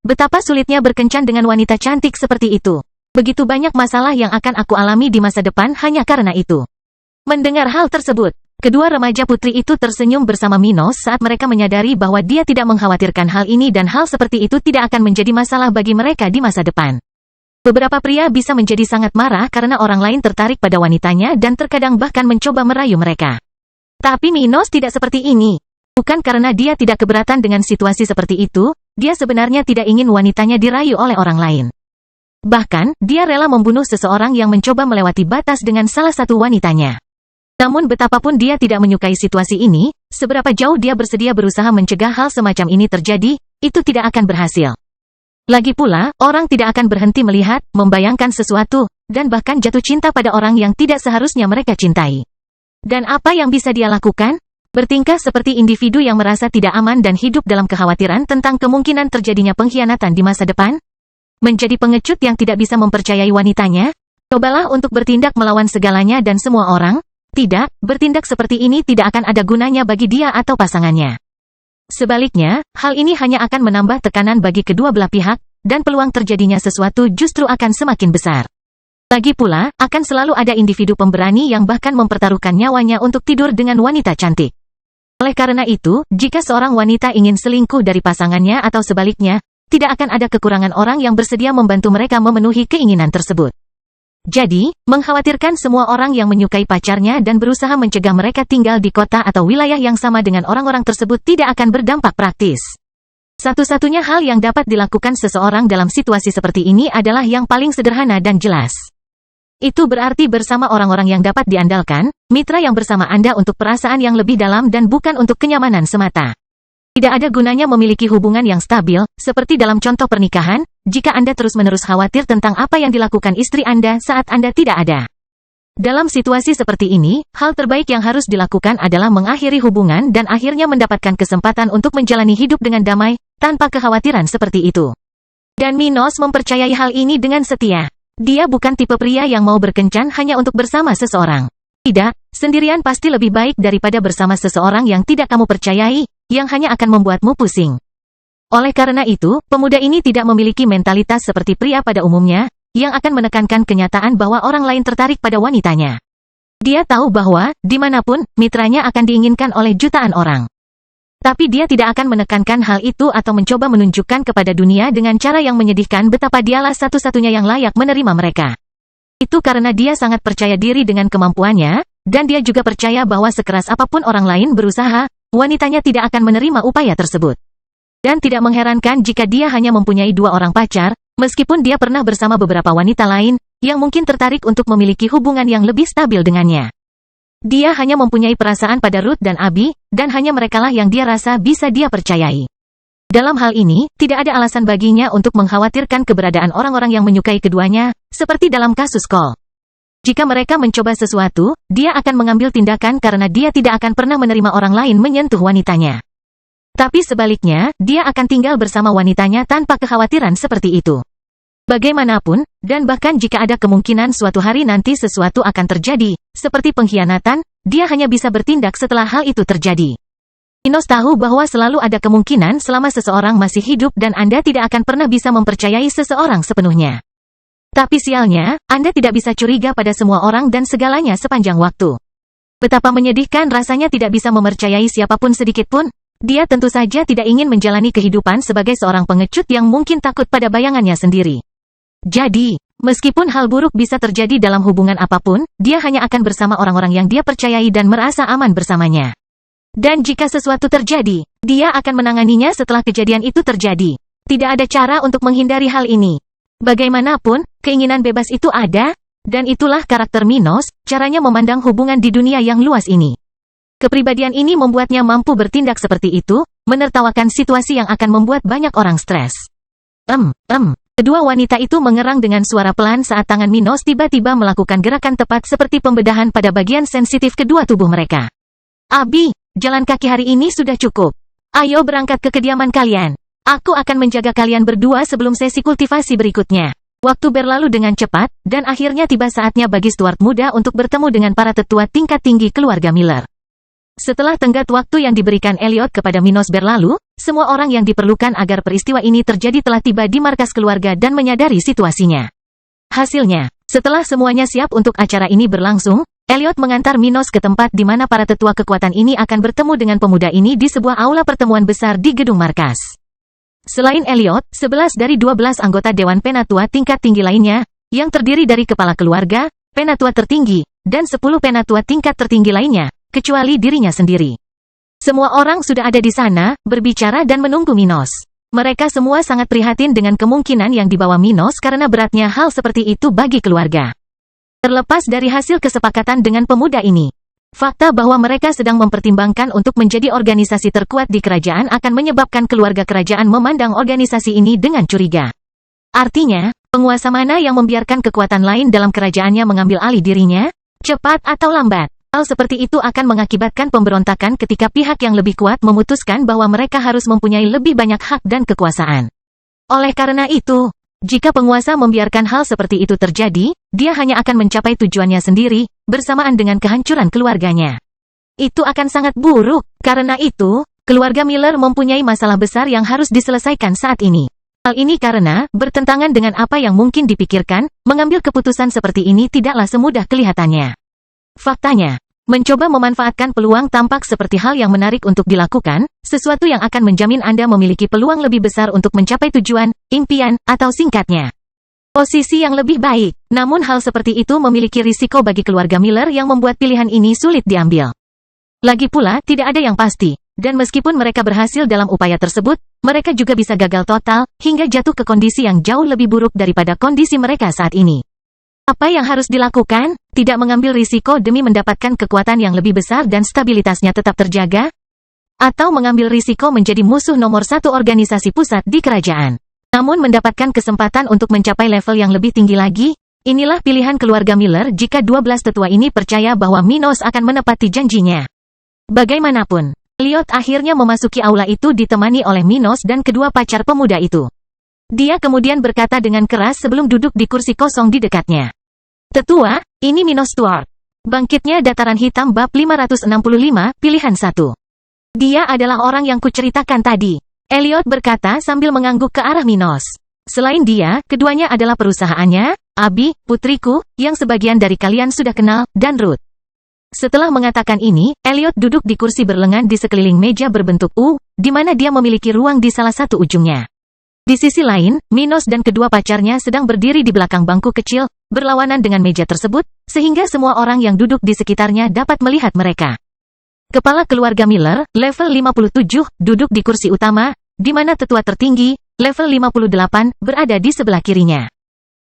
Betapa sulitnya berkencan dengan wanita cantik seperti itu. Begitu banyak masalah yang akan aku alami di masa depan hanya karena itu. Mendengar hal tersebut, Kedua remaja putri itu tersenyum bersama Minos saat mereka menyadari bahwa dia tidak mengkhawatirkan hal ini dan hal seperti itu tidak akan menjadi masalah bagi mereka di masa depan. Beberapa pria bisa menjadi sangat marah karena orang lain tertarik pada wanitanya dan terkadang bahkan mencoba merayu mereka. Tapi Minos tidak seperti ini. Bukan karena dia tidak keberatan dengan situasi seperti itu, dia sebenarnya tidak ingin wanitanya dirayu oleh orang lain. Bahkan, dia rela membunuh seseorang yang mencoba melewati batas dengan salah satu wanitanya. Namun betapapun dia tidak menyukai situasi ini, seberapa jauh dia bersedia berusaha mencegah hal semacam ini terjadi, itu tidak akan berhasil. Lagi pula, orang tidak akan berhenti melihat, membayangkan sesuatu, dan bahkan jatuh cinta pada orang yang tidak seharusnya mereka cintai. Dan apa yang bisa dia lakukan? Bertingkah seperti individu yang merasa tidak aman dan hidup dalam kekhawatiran tentang kemungkinan terjadinya pengkhianatan di masa depan? Menjadi pengecut yang tidak bisa mempercayai wanitanya? Cobalah untuk bertindak melawan segalanya dan semua orang. Tidak, bertindak seperti ini tidak akan ada gunanya bagi dia atau pasangannya. Sebaliknya, hal ini hanya akan menambah tekanan bagi kedua belah pihak, dan peluang terjadinya sesuatu justru akan semakin besar. Lagi pula, akan selalu ada individu pemberani yang bahkan mempertaruhkan nyawanya untuk tidur dengan wanita cantik. Oleh karena itu, jika seorang wanita ingin selingkuh dari pasangannya atau sebaliknya, tidak akan ada kekurangan orang yang bersedia membantu mereka memenuhi keinginan tersebut. Jadi, mengkhawatirkan semua orang yang menyukai pacarnya dan berusaha mencegah mereka tinggal di kota atau wilayah yang sama dengan orang-orang tersebut tidak akan berdampak praktis. Satu-satunya hal yang dapat dilakukan seseorang dalam situasi seperti ini adalah yang paling sederhana dan jelas. Itu berarti bersama orang-orang yang dapat diandalkan, mitra yang bersama Anda untuk perasaan yang lebih dalam dan bukan untuk kenyamanan semata. Tidak ada gunanya memiliki hubungan yang stabil, seperti dalam contoh pernikahan, jika Anda terus-menerus khawatir tentang apa yang dilakukan istri Anda saat Anda tidak ada. Dalam situasi seperti ini, hal terbaik yang harus dilakukan adalah mengakhiri hubungan dan akhirnya mendapatkan kesempatan untuk menjalani hidup dengan damai, tanpa kekhawatiran seperti itu. Dan Minos mempercayai hal ini dengan setia. Dia bukan tipe pria yang mau berkencan hanya untuk bersama seseorang. Tidak, sendirian pasti lebih baik daripada bersama seseorang yang tidak kamu percayai, yang hanya akan membuatmu pusing. Oleh karena itu, pemuda ini tidak memiliki mentalitas seperti pria pada umumnya, yang akan menekankan kenyataan bahwa orang lain tertarik pada wanitanya. Dia tahu bahwa, dimanapun, mitranya akan diinginkan oleh jutaan orang. Tapi dia tidak akan menekankan hal itu atau mencoba menunjukkan kepada dunia dengan cara yang menyedihkan betapa dialah satu-satunya yang layak menerima mereka. Itu karena dia sangat percaya diri dengan kemampuannya, dan dia juga percaya bahwa sekeras apapun orang lain berusaha, wanitanya tidak akan menerima upaya tersebut. Dan tidak mengherankan jika dia hanya mempunyai 2 orang pacar, meskipun dia pernah bersama beberapa wanita lain, yang mungkin tertarik untuk memiliki hubungan yang lebih stabil dengannya. Dia hanya mempunyai perasaan pada Ruth dan Abi, dan hanya merekalah yang dia rasa bisa dia percayai. Dalam hal ini, tidak ada alasan baginya untuk mengkhawatirkan keberadaan orang-orang yang menyukai keduanya, seperti dalam kasus Cole. Jika mereka mencoba sesuatu, dia akan mengambil tindakan karena dia tidak akan pernah menerima orang lain menyentuh wanitanya. Tapi sebaliknya, dia akan tinggal bersama wanitanya tanpa kekhawatiran seperti itu. Bagaimanapun, dan bahkan jika ada kemungkinan suatu hari nanti sesuatu akan terjadi, seperti pengkhianatan, dia hanya bisa bertindak setelah hal itu terjadi. Minos tahu bahwa selalu ada kemungkinan selama seseorang masih hidup dan Anda tidak akan pernah bisa mempercayai seseorang sepenuhnya. Tapi sialnya, Anda tidak bisa curiga pada semua orang dan segalanya sepanjang waktu. Betapa menyedihkan rasanya tidak bisa mempercayai siapapun sedikit pun. Dia tentu saja tidak ingin menjalani kehidupan sebagai seorang pengecut yang mungkin takut pada bayangannya sendiri. Jadi, meskipun hal buruk bisa terjadi dalam hubungan apapun, dia hanya akan bersama orang-orang yang dia percayai dan merasa aman bersamanya. Dan jika sesuatu terjadi, dia akan menanganinya setelah kejadian itu terjadi. Tidak ada cara untuk menghindari hal ini. Bagaimanapun, keinginan bebas itu ada, dan itulah karakter Minos, caranya memandang hubungan di dunia yang luas ini. Kepribadian ini membuatnya mampu bertindak seperti itu, menertawakan situasi yang akan membuat banyak orang stres. Kedua wanita itu mengerang dengan suara pelan saat tangan Minos tiba-tiba melakukan gerakan tepat seperti pembedahan pada bagian sensitif kedua tubuh mereka. Abi, jalan kaki hari ini sudah cukup. Ayo berangkat ke kediaman kalian. Aku akan menjaga kalian berdua sebelum sesi kultivasi berikutnya. Waktu berlalu dengan cepat, dan akhirnya tiba saatnya bagi Stuart muda untuk bertemu dengan para tetua tingkat tinggi keluarga Miller. Setelah tenggat waktu yang diberikan Elliot kepada Minos berlalu, semua orang yang diperlukan agar peristiwa ini terjadi telah tiba di markas keluarga dan menyadari situasinya. Hasilnya, setelah semuanya siap untuk acara ini berlangsung, Elliot mengantar Minos ke tempat di mana para tetua kekuatan ini akan bertemu dengan pemuda ini di sebuah aula pertemuan besar di gedung markas. Selain Elliot, 11 dari 12 anggota Dewan Penatua tingkat tinggi lainnya, yang terdiri dari kepala keluarga, penatua tertinggi, dan 10 penatua tingkat tertinggi lainnya, kecuali dirinya sendiri. Semua orang sudah ada di sana, berbicara dan menunggu Minos. Mereka semua sangat prihatin dengan kemungkinan yang dibawa Minos karena beratnya hal seperti itu bagi keluarga. Terlepas dari hasil kesepakatan dengan pemuda ini, fakta bahwa mereka sedang mempertimbangkan untuk menjadi organisasi terkuat di kerajaan akan menyebabkan keluarga kerajaan memandang organisasi ini dengan curiga. Artinya, penguasa mana yang membiarkan kekuatan lain dalam kerajaannya mengambil alih dirinya, cepat atau lambat, hal seperti itu akan mengakibatkan pemberontakan ketika pihak yang lebih kuat memutuskan bahwa mereka harus mempunyai lebih banyak hak dan kekuasaan. Oleh karena itu, jika penguasa membiarkan hal seperti itu terjadi, dia hanya akan mencapai tujuannya sendiri, bersamaan dengan kehancuran keluarganya. Itu akan sangat buruk. Karena itu, keluarga Miller mempunyai masalah besar yang harus diselesaikan saat ini. Hal ini karena, bertentangan dengan apa yang mungkin dipikirkan, mengambil keputusan seperti ini tidaklah semudah kelihatannya. Faktanya, mencoba memanfaatkan peluang tampak seperti hal yang menarik untuk dilakukan, sesuatu yang akan menjamin Anda memiliki peluang lebih besar untuk mencapai tujuan, impian, atau singkatnya, posisi yang lebih baik. Namun hal seperti itu memiliki risiko bagi keluarga Miller yang membuat pilihan ini sulit diambil. Lagi pula, tidak ada yang pasti, dan meskipun mereka berhasil dalam upaya tersebut, mereka juga bisa gagal total, hingga jatuh ke kondisi yang jauh lebih buruk daripada kondisi mereka saat ini. Apa yang harus dilakukan? Tidak mengambil risiko demi mendapatkan kekuatan yang lebih besar dan stabilitasnya tetap terjaga? Atau mengambil risiko menjadi musuh nomor satu organisasi pusat di kerajaan, namun mendapatkan kesempatan untuk mencapai level yang lebih tinggi lagi? Inilah pilihan keluarga Miller jika 12 tetua ini percaya bahwa Minos akan menepati janjinya. Bagaimanapun, Elliot akhirnya memasuki aula itu ditemani oleh Minos dan kedua pacar pemuda itu. Dia kemudian berkata dengan keras sebelum duduk di kursi kosong di dekatnya. Tetua, ini Minos Stuart. Bangkitnya Dataran Hitam bab 565, pilihan 1. Dia adalah orang yang kuceritakan tadi. Elliot berkata sambil mengangguk ke arah Minos. Selain dia, keduanya adalah perusahaannya, Abby, putriku, yang sebagian dari kalian sudah kenal, dan Ruth. Setelah mengatakan ini, Elliot duduk di kursi berlengan di sekeliling meja berbentuk U, di mana dia memiliki ruang di salah satu ujungnya. Di sisi lain, Minos dan kedua pacarnya sedang berdiri di belakang bangku kecil, berlawanan dengan meja tersebut, sehingga semua orang yang duduk di sekitarnya dapat melihat mereka. Kepala keluarga Miller, level 57, duduk di kursi utama, di mana tetua tertinggi, level 58, berada di sebelah kirinya.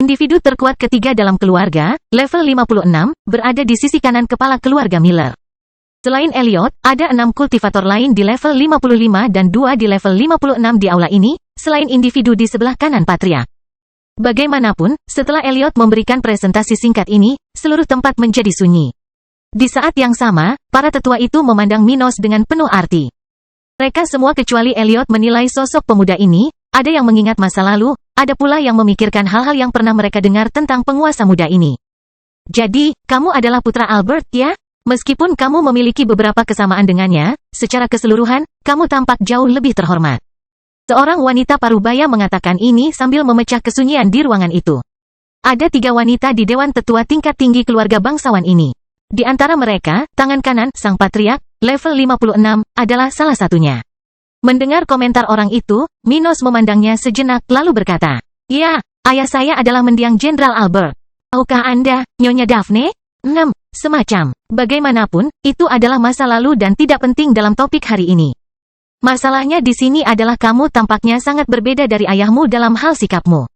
Individu terkuat ketiga dalam keluarga, level 56, berada di sisi kanan kepala keluarga Miller. Selain Elliot, ada 6 kultivator lain di level 55 dan 2 di level 56 di aula ini, selain individu di sebelah kanan patriark. Bagaimanapun, setelah Elliot memberikan presentasi singkat ini, seluruh tempat menjadi sunyi. Di saat yang sama, para tetua itu memandang Minos dengan penuh arti. Mereka semua kecuali Elliot menilai sosok pemuda ini, ada yang mengingat masa lalu, ada pula yang memikirkan hal-hal yang pernah mereka dengar tentang penguasa muda ini. Jadi, kamu adalah putra Albert, ya? Meskipun kamu memiliki beberapa kesamaan dengannya, secara keseluruhan, kamu tampak jauh lebih terhormat. Seorang wanita parubaya mengatakan ini sambil memecah kesunyian di ruangan itu. Ada 3 wanita di Dewan Tetua tingkat tinggi keluarga bangsawan ini. Di antara mereka, tangan kanan, sang patriark, level 56, adalah salah satunya. Mendengar komentar orang itu, Minos memandangnya sejenak lalu berkata, "Ya, ayah saya adalah mendiang Jenderal Albert. Tahukah Anda, Nyonya Daphne?" Semacam. Bagaimanapun, itu adalah masa lalu dan tidak penting dalam topik hari ini. Masalahnya di sini adalah kamu tampaknya sangat berbeda dari ayahmu dalam hal sikapmu.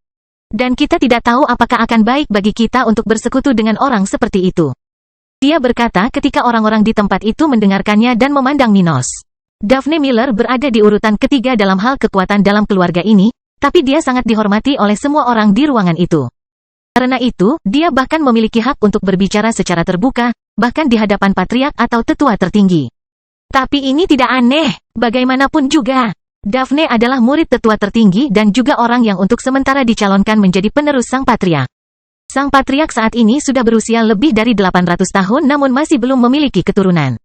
Dan kita tidak tahu apakah akan baik bagi kita untuk bersekutu dengan orang seperti itu. Dia berkata ketika orang-orang di tempat itu mendengarkannya dan memandang Minos. Daphne Miller berada di urutan ketiga dalam hal kekuatan dalam keluarga ini, tapi dia sangat dihormati oleh semua orang di ruangan itu. Karena itu, dia bahkan memiliki hak untuk berbicara secara terbuka, bahkan di hadapan patriark atau tetua tertinggi. Tapi ini tidak aneh, bagaimanapun juga. Daphne adalah murid tetua tertinggi dan juga orang yang untuk sementara dicalonkan menjadi penerus sang patriark. Sang patriark saat ini sudah berusia lebih dari 800 tahun namun masih belum memiliki keturunan.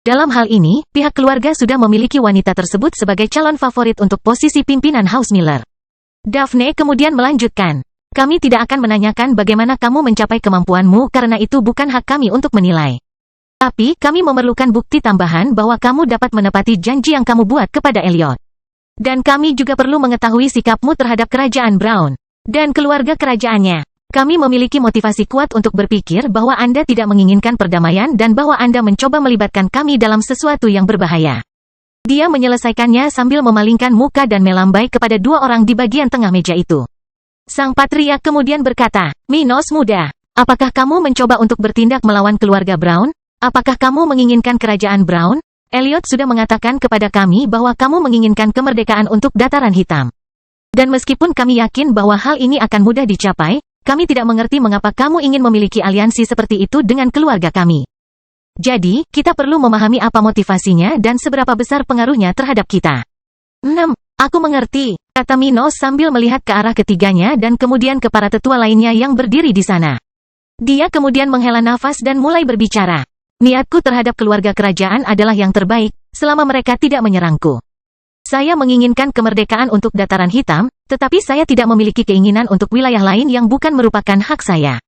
Dalam hal ini, pihak keluarga sudah memiliki wanita tersebut sebagai calon favorit untuk posisi pimpinan House Miller. Daphne kemudian melanjutkan. Kami tidak akan menanyakan bagaimana kamu mencapai kemampuanmu karena itu bukan hak kami untuk menilai. Tapi, kami memerlukan bukti tambahan bahwa kamu dapat menepati janji yang kamu buat kepada Elliot. Dan kami juga perlu mengetahui sikapmu terhadap Kerajaan Brown dan keluarga kerajaannya. Kami memiliki motivasi kuat untuk berpikir bahwa Anda tidak menginginkan perdamaian dan bahwa Anda mencoba melibatkan kami dalam sesuatu yang berbahaya. Dia menyelesaikannya sambil memalingkan muka dan melambai kepada dua orang di bagian tengah meja itu. Sang patriark kemudian berkata, Minos muda, apakah kamu mencoba untuk bertindak melawan keluarga Brown? Apakah kamu menginginkan Kerajaan Brown? Elliot sudah mengatakan kepada kami bahwa kamu menginginkan kemerdekaan untuk Dataran Hitam. Dan meskipun kami yakin bahwa hal ini akan mudah dicapai, kami tidak mengerti mengapa kamu ingin memiliki aliansi seperti itu dengan keluarga kami. Jadi, kita perlu memahami apa motivasinya dan seberapa besar pengaruhnya terhadap kita. 6. Aku mengerti, kata Minos sambil melihat ke arah ketiganya dan kemudian ke para tetua lainnya yang berdiri di sana. Dia kemudian menghela nafas dan mulai berbicara. Niatku terhadap keluarga kerajaan adalah yang terbaik, selama mereka tidak menyerangku. Saya menginginkan kemerdekaan untuk Dataran Hitam, tetapi saya tidak memiliki keinginan untuk wilayah lain yang bukan merupakan hak saya.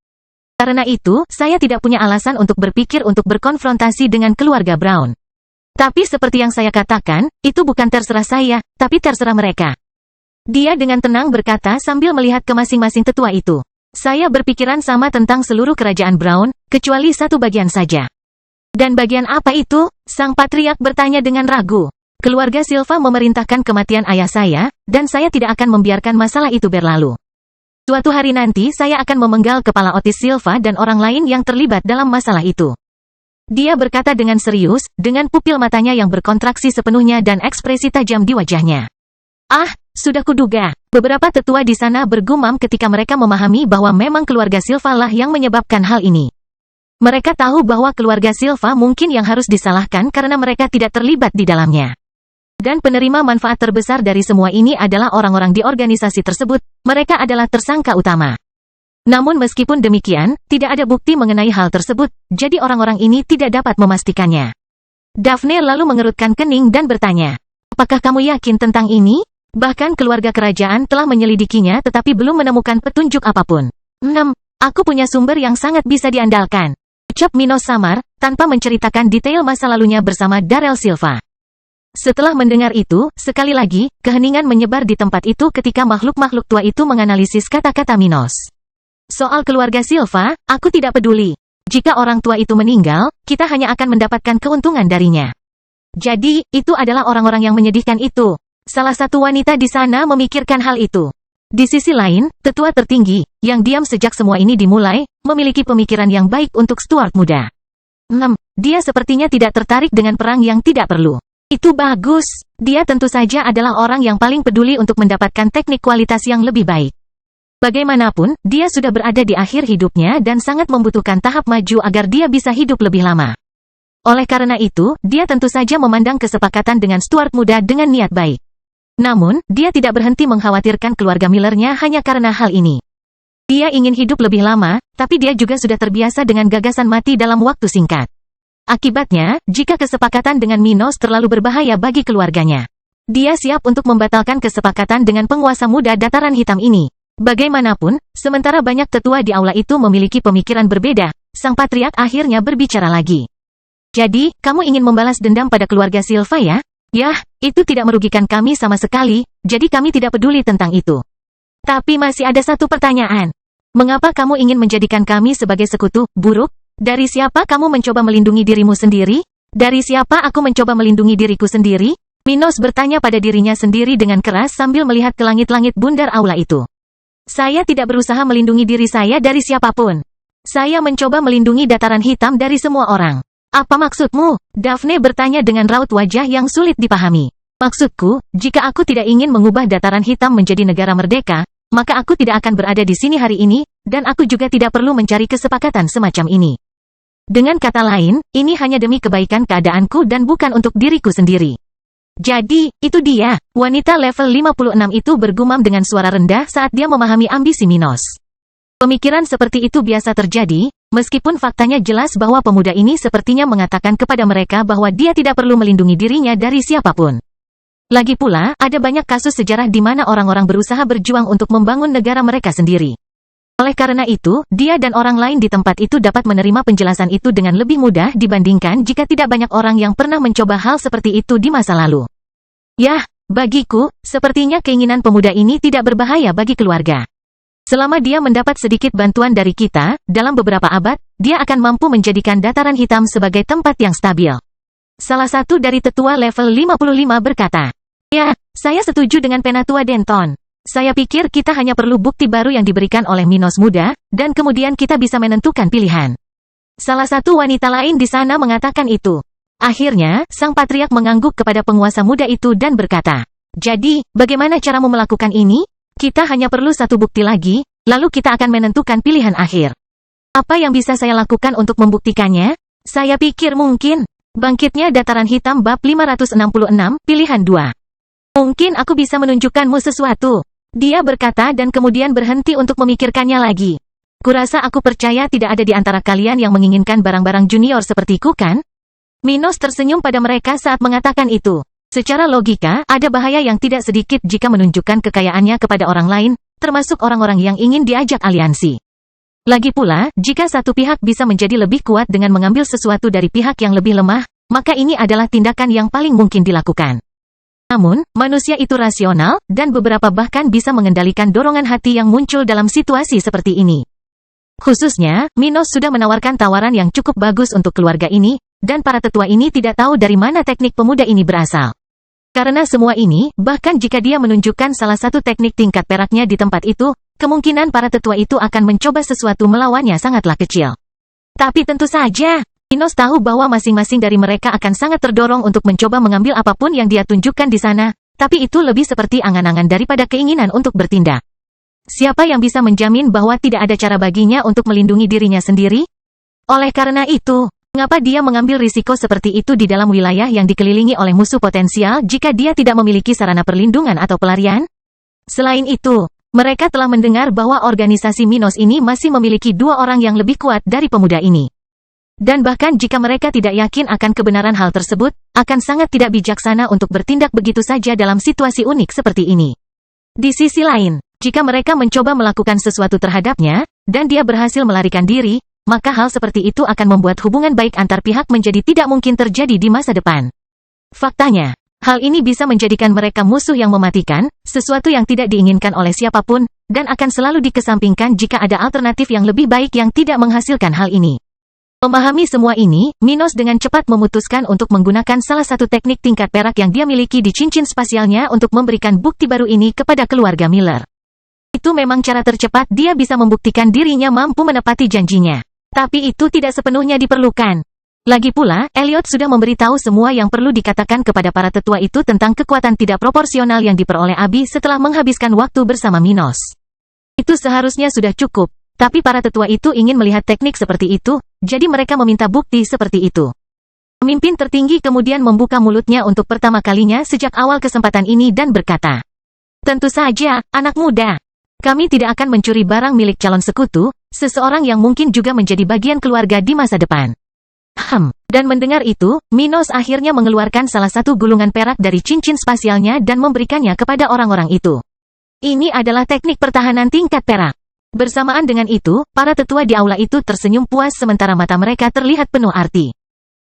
Karena itu, saya tidak punya alasan untuk berpikir untuk berkonfrontasi dengan keluarga Brown. Tapi seperti yang saya katakan, itu bukan terserah saya, tapi terserah mereka. Dia dengan tenang berkata sambil melihat ke masing-masing tetua itu. Saya berpikiran sama tentang seluruh kerajaan Brown, kecuali satu bagian saja. Dan bagian apa itu? Sang patriark bertanya dengan ragu. Keluarga Silva memerintahkan kematian ayah saya, dan saya tidak akan membiarkan masalah itu berlalu. Suatu hari nanti saya akan memenggal kepala Otis Silva dan orang lain yang terlibat dalam masalah itu. Dia berkata dengan serius, dengan pupil matanya yang berkontraksi sepenuhnya dan ekspresi tajam di wajahnya. Ah, sudah kuduga. Beberapa tetua di sana bergumam ketika mereka memahami bahwa memang keluarga Silva lah yang menyebabkan hal ini. Mereka tahu bahwa keluarga Silva mungkin yang harus disalahkan karena mereka tidak terlibat di dalamnya. Dan penerima manfaat terbesar dari semua ini adalah orang-orang di organisasi tersebut, mereka adalah tersangka utama. Namun meskipun demikian, tidak ada bukti mengenai hal tersebut, jadi orang-orang ini tidak dapat memastikannya. Daphne lalu mengerutkan kening dan bertanya, apakah kamu yakin tentang ini? Bahkan keluarga kerajaan telah menyelidikinya tetapi belum menemukan petunjuk apapun. 6. Aku punya sumber yang sangat bisa diandalkan. Ucap Minos samar, tanpa menceritakan detail masa lalunya bersama Darrell Silva. Setelah mendengar itu, sekali lagi, keheningan menyebar di tempat itu ketika makhluk-makhluk tua itu menganalisis kata-kata Minos. Soal keluarga Silva, aku tidak peduli. Jika orang tua itu meninggal, kita hanya akan mendapatkan keuntungan darinya. Jadi, itu adalah orang-orang yang menyedihkan itu. Salah satu wanita di sana memikirkan hal itu. Di sisi lain, tetua tertinggi, yang diam sejak semua ini dimulai, memiliki pemikiran yang baik untuk Stuart muda. 6. Dia sepertinya tidak tertarik dengan perang yang tidak perlu. Itu bagus. Dia tentu saja adalah orang yang paling peduli untuk mendapatkan teknik kualitas yang lebih baik. Bagaimanapun, dia sudah berada di akhir hidupnya dan sangat membutuhkan tahap maju agar dia bisa hidup lebih lama. Oleh karena itu, dia tentu saja memandang kesepakatan dengan Stuart muda dengan niat baik. Namun, dia tidak berhenti mengkhawatirkan keluarga Millernya hanya karena hal ini. Dia ingin hidup lebih lama, tapi dia juga sudah terbiasa dengan gagasan mati dalam waktu singkat. Akibatnya, jika kesepakatan dengan Minos terlalu berbahaya bagi keluarganya, dia siap untuk membatalkan kesepakatan dengan penguasa muda Dataran Hitam ini. Bagaimanapun, sementara banyak tetua di aula itu memiliki pemikiran berbeda, sang patriark akhirnya berbicara lagi. Jadi, kamu ingin membalas dendam pada keluarga Silva ya? Yah, itu tidak merugikan kami sama sekali, jadi kami tidak peduli tentang itu. Tapi masih ada satu pertanyaan. Mengapa kamu ingin menjadikan kami sebagai sekutu buruk? Dari siapa kamu mencoba melindungi dirimu sendiri? Dari siapa aku mencoba melindungi diriku sendiri? Minos bertanya pada dirinya sendiri dengan keras sambil melihat ke langit-langit bundar aula itu. Saya tidak berusaha melindungi diri saya dari siapapun. Saya mencoba melindungi Dataran Hitam dari semua orang. Apa maksudmu? Daphne bertanya dengan raut wajah yang sulit dipahami. Maksudku, jika aku tidak ingin mengubah Dataran Hitam menjadi negara merdeka, maka aku tidak akan berada di sini hari ini, dan aku juga tidak perlu mencari kesepakatan semacam ini. Dengan kata lain, ini hanya demi kebaikan keadaanku dan bukan untuk diriku sendiri. Jadi, itu dia, wanita level 56 itu bergumam dengan suara rendah saat dia memahami ambisi Minos. Pemikiran seperti itu biasa terjadi, meskipun faktanya jelas bahwa pemuda ini sepertinya mengatakan kepada mereka bahwa dia tidak perlu melindungi dirinya dari siapapun. Lagi pula, ada banyak kasus sejarah di mana orang-orang berusaha berjuang untuk membangun negara mereka sendiri. Oleh karena itu, dia dan orang lain di tempat itu dapat menerima penjelasan itu dengan lebih mudah dibandingkan jika tidak banyak orang yang pernah mencoba hal seperti itu di masa lalu. Yah, bagiku, sepertinya keinginan pemuda ini tidak berbahaya bagi keluarga. Selama dia mendapat sedikit bantuan dari kita, dalam beberapa abad, dia akan mampu menjadikan dataran hitam sebagai tempat yang stabil. Salah satu dari tetua level 55 berkata, "Ya, saya setuju dengan Penatua Denton. Saya pikir kita hanya perlu bukti baru yang diberikan oleh Minos muda, dan kemudian kita bisa menentukan pilihan." Salah satu wanita lain di sana mengatakan itu. Akhirnya, sang patriark mengangguk kepada penguasa muda itu dan berkata, "Jadi, bagaimana caramu melakukan ini? Kita hanya perlu satu bukti lagi, lalu kita akan menentukan pilihan akhir. Apa yang bisa saya lakukan untuk membuktikannya? Saya pikir mungkin bangkitnya dataran hitam bab 566, pilihan 2. Mungkin aku bisa menunjukkanmu sesuatu." Dia berkata dan kemudian berhenti untuk memikirkannya lagi. "Kurasa aku percaya tidak ada di antara kalian yang menginginkan barang-barang junior sepertiku, kan?" Minos tersenyum pada mereka saat mengatakan itu. Secara logika, ada bahaya yang tidak sedikit jika menunjukkan kekayaannya kepada orang lain, termasuk orang-orang yang ingin diajak aliansi. Lagi pula, jika satu pihak bisa menjadi lebih kuat dengan mengambil sesuatu dari pihak yang lebih lemah, maka ini adalah tindakan yang paling mungkin dilakukan. Namun, manusia itu rasional, dan beberapa bahkan bisa mengendalikan dorongan hati yang muncul dalam situasi seperti ini. Khususnya, Minos sudah menawarkan tawaran yang cukup bagus untuk keluarga ini, dan para tetua ini tidak tahu dari mana teknik pemuda ini berasal. Karena semua ini, bahkan jika dia menunjukkan salah satu teknik tingkat peraknya di tempat itu, kemungkinan para tetua itu akan mencoba sesuatu melawannya sangatlah kecil. Tapi tentu saja, Minos tahu bahwa masing-masing dari mereka akan sangat terdorong untuk mencoba mengambil apapun yang dia tunjukkan di sana, tapi itu lebih seperti angan-angan daripada keinginan untuk bertindak. Siapa yang bisa menjamin bahwa tidak ada cara baginya untuk melindungi dirinya sendiri? Oleh karena itu, mengapa dia mengambil risiko seperti itu di dalam wilayah yang dikelilingi oleh musuh potensial jika dia tidak memiliki sarana perlindungan atau pelarian? Selain itu, mereka telah mendengar bahwa organisasi Minos ini masih memiliki 2 orang yang lebih kuat dari pemuda ini. Dan bahkan jika mereka tidak yakin akan kebenaran hal tersebut, akan sangat tidak bijaksana untuk bertindak begitu saja dalam situasi unik seperti ini. Di sisi lain, jika mereka mencoba melakukan sesuatu terhadapnya, dan dia berhasil melarikan diri, maka hal seperti itu akan membuat hubungan baik antar pihak menjadi tidak mungkin terjadi di masa depan. Faktanya, hal ini bisa menjadikan mereka musuh yang mematikan, sesuatu yang tidak diinginkan oleh siapapun, dan akan selalu dikesampingkan jika ada alternatif yang lebih baik yang tidak menghasilkan hal ini. Memahami semua ini, Minos dengan cepat memutuskan untuk menggunakan salah satu teknik tingkat perak yang dia miliki di cincin spasialnya untuk memberikan bukti baru ini kepada keluarga Miller. Itu memang cara tercepat dia bisa membuktikan dirinya mampu menepati janjinya. Tapi itu tidak sepenuhnya diperlukan. Lagi pula, Elliot sudah memberitahu semua yang perlu dikatakan kepada para tetua itu tentang kekuatan tidak proporsional yang diperoleh Abi setelah menghabiskan waktu bersama Minos. Itu seharusnya sudah cukup. Tapi para tetua itu ingin melihat teknik seperti itu, jadi mereka meminta bukti seperti itu. Pemimpin tertinggi kemudian membuka mulutnya untuk pertama kalinya sejak awal kesempatan ini dan berkata, "Tentu saja, anak muda. Kami tidak akan mencuri barang milik calon sekutu, seseorang yang mungkin juga menjadi bagian keluarga di masa depan." Dan mendengar itu, Minos akhirnya mengeluarkan salah satu gulungan perak dari cincin spasialnya dan memberikannya kepada orang-orang itu. Ini adalah teknik pertahanan tingkat perak. Bersamaan dengan itu, para tetua di aula itu tersenyum puas sementara mata mereka terlihat penuh arti.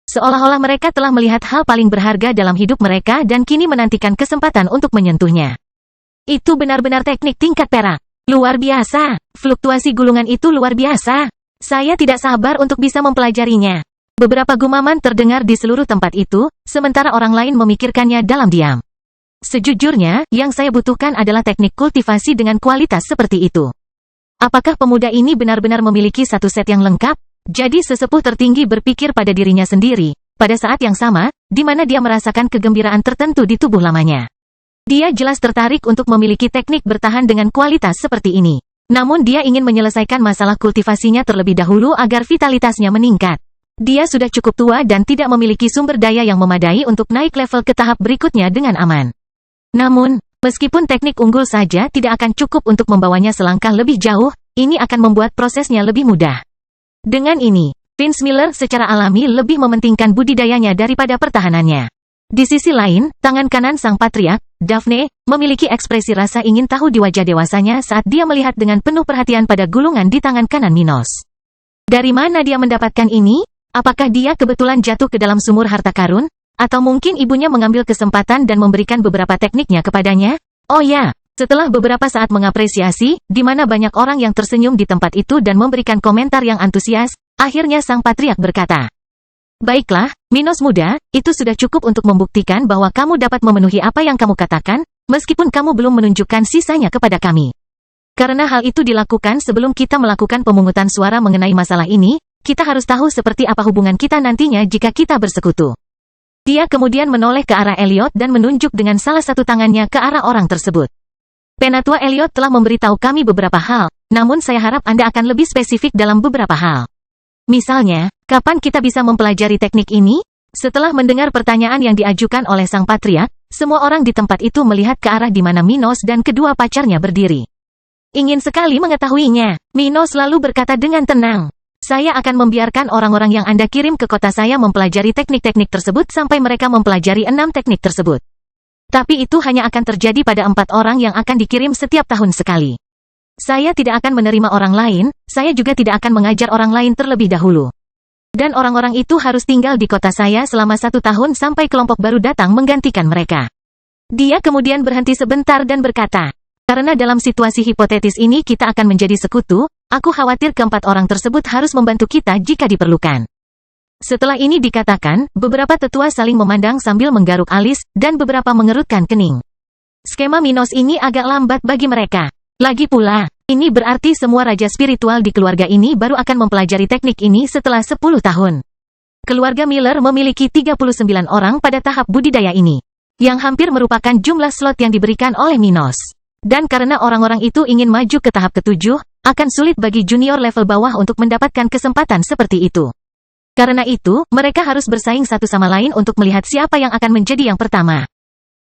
Seolah-olah mereka telah melihat hal paling berharga dalam hidup mereka dan kini menantikan kesempatan untuk menyentuhnya. Itu benar-benar teknik tingkat perak. Luar biasa. Fluktuasi gulungan itu luar biasa. Saya tidak sabar untuk bisa mempelajarinya. Beberapa gumaman terdengar di seluruh tempat itu, sementara orang lain memikirkannya dalam diam. Sejujurnya, yang saya butuhkan adalah teknik kultivasi dengan kualitas seperti itu. Apakah pemuda ini benar-benar memiliki satu set yang lengkap? Jadi sesepuh tertinggi berpikir pada dirinya sendiri, pada saat yang sama, di mana dia merasakan kegembiraan tertentu di tubuh lamanya. Dia jelas tertarik untuk memiliki teknik bertahan dengan kualitas seperti ini. Namun dia ingin menyelesaikan masalah kultivasinya terlebih dahulu agar vitalitasnya meningkat. Dia sudah cukup tua dan tidak memiliki sumber daya yang memadai untuk naik level ke tahap berikutnya dengan aman. Namun, meskipun teknik unggul saja tidak akan cukup untuk membawanya selangkah lebih jauh, ini akan membuat prosesnya lebih mudah. Dengan ini, Vince Miller secara alami lebih mementingkan budidayanya daripada pertahanannya. Di sisi lain, tangan kanan sang patriark, Daphne, memiliki ekspresi rasa ingin tahu di wajah dewasanya saat dia melihat dengan penuh perhatian pada gulungan di tangan kanan Minos. Dari mana dia mendapatkan ini? Apakah dia kebetulan jatuh ke dalam sumur harta karun? Atau mungkin ibunya mengambil kesempatan dan memberikan beberapa tekniknya kepadanya? Oh ya, setelah beberapa saat mengapresiasi, di mana banyak orang yang tersenyum di tempat itu dan memberikan komentar yang antusias, akhirnya sang patriark berkata, "Baiklah, Minos muda, itu sudah cukup untuk membuktikan bahwa kamu dapat memenuhi apa yang kamu katakan, meskipun kamu belum menunjukkan sisanya kepada kami. Karena hal itu dilakukan sebelum kita melakukan pemungutan suara mengenai masalah ini, kita harus tahu seperti apa hubungan kita nantinya jika kita bersekutu." Dia kemudian menoleh ke arah Elliot dan menunjuk dengan salah satu tangannya ke arah orang tersebut. "Penatua Elliot telah memberitahu kami beberapa hal, namun saya harap Anda akan lebih spesifik dalam beberapa hal. Misalnya, kapan kita bisa mempelajari teknik ini?" Setelah mendengar pertanyaan yang diajukan oleh sang patriark, semua orang di tempat itu melihat ke arah di mana Minos dan kedua pacarnya berdiri. "Ingin sekali mengetahuinya," Minos lalu berkata dengan tenang. "Saya akan membiarkan orang-orang yang Anda kirim ke kota saya mempelajari teknik-teknik tersebut sampai mereka mempelajari 6 teknik tersebut. Tapi itu hanya akan terjadi pada 4 orang yang akan dikirim setiap tahun sekali. Saya tidak akan menerima orang lain, saya juga tidak akan mengajar orang lain terlebih dahulu. Dan orang-orang itu harus tinggal di kota saya selama 1 tahun sampai kelompok baru datang menggantikan mereka." Dia kemudian berhenti sebentar dan berkata, "Karena dalam situasi hipotetis ini kita akan menjadi sekutu, aku khawatir keempat orang tersebut harus membantu kita jika diperlukan." Setelah ini dikatakan, beberapa tetua saling memandang sambil menggaruk alis, dan beberapa mengerutkan kening. Skema Minos ini agak lambat bagi mereka. Lagi pula, ini berarti semua raja spiritual di keluarga ini baru akan mempelajari teknik ini setelah 10 tahun. Keluarga Miller memiliki 39 orang pada tahap budidaya ini, yang hampir merupakan jumlah slot yang diberikan oleh Minos. Dan karena orang-orang itu ingin maju ke tahap ke-7, akan sulit bagi junior level bawah untuk mendapatkan kesempatan seperti itu. Karena itu, mereka harus bersaing satu sama lain untuk melihat siapa yang akan menjadi yang pertama.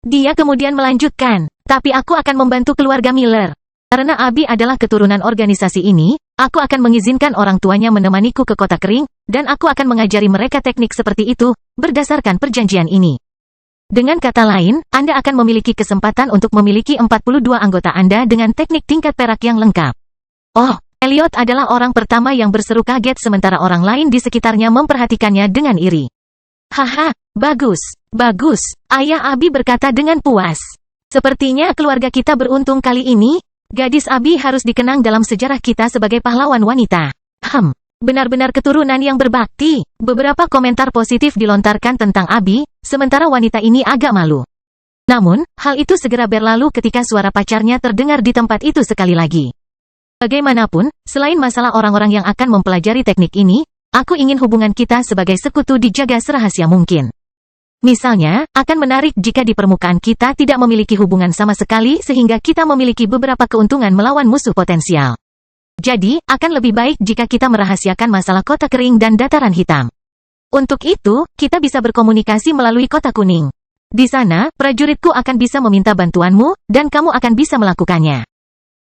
Dia kemudian melanjutkan, "Tapi aku akan membantu keluarga Miller. Karena Abi adalah keturunan organisasi ini, aku akan mengizinkan orang tuanya menemaniku ke kota kering, dan aku akan mengajari mereka teknik seperti itu, berdasarkan perjanjian ini. Dengan kata lain, Anda akan memiliki kesempatan untuk memiliki 42 anggota Anda dengan teknik tingkat perak yang lengkap." Oh, Elliot adalah orang pertama yang berseru kaget sementara orang lain di sekitarnya memperhatikannya dengan iri. "Haha, bagus, bagus," ayah Abi berkata dengan puas. "Sepertinya keluarga kita beruntung kali ini. Gadis Abi harus dikenang dalam sejarah kita sebagai pahlawan wanita. Benar-benar keturunan yang berbakti." Beberapa komentar positif dilontarkan tentang Abi, sementara wanita ini agak malu. Namun, hal itu segera berlalu ketika suara pacarnya terdengar di tempat itu sekali lagi. "Bagaimanapun, selain masalah orang-orang yang akan mempelajari teknik ini, aku ingin hubungan kita sebagai sekutu dijaga serahasia mungkin. Misalnya, akan menarik jika di permukaan kita tidak memiliki hubungan sama sekali sehingga kita memiliki beberapa keuntungan melawan musuh potensial. Jadi, akan lebih baik jika kita merahasiakan masalah kota kering dan dataran hitam. Untuk itu, kita bisa berkomunikasi melalui kota kuning. Di sana, prajuritku akan bisa meminta bantuanmu, dan kamu akan bisa melakukannya.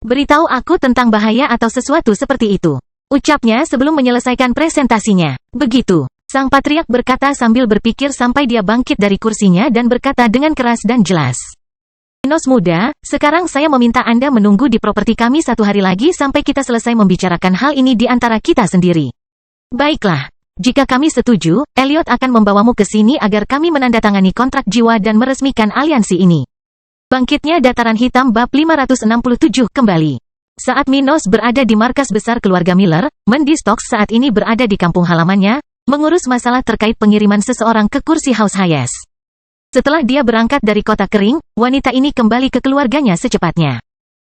Beritahu aku tentang bahaya atau sesuatu seperti itu," ucapnya sebelum menyelesaikan presentasinya. Begitu, sang patriark berkata sambil berpikir sampai dia bangkit dari kursinya dan berkata dengan keras dan jelas, "Minos muda, sekarang saya meminta Anda menunggu di properti kami 1 hari lagi sampai kita selesai membicarakan hal ini di antara kita sendiri. Baiklah, jika kami setuju, Elliot akan membawamu ke sini agar kami menandatangani kontrak jiwa dan meresmikan aliansi ini." Bangkitnya Dataran Hitam bab 567 kembali. Saat Minos berada di markas besar keluarga Miller, Mandy Stokes saat ini berada di kampung halamannya, mengurus masalah terkait pengiriman seseorang ke kursi House Hayes. Setelah dia berangkat dari kota kering, wanita ini kembali ke keluarganya secepatnya.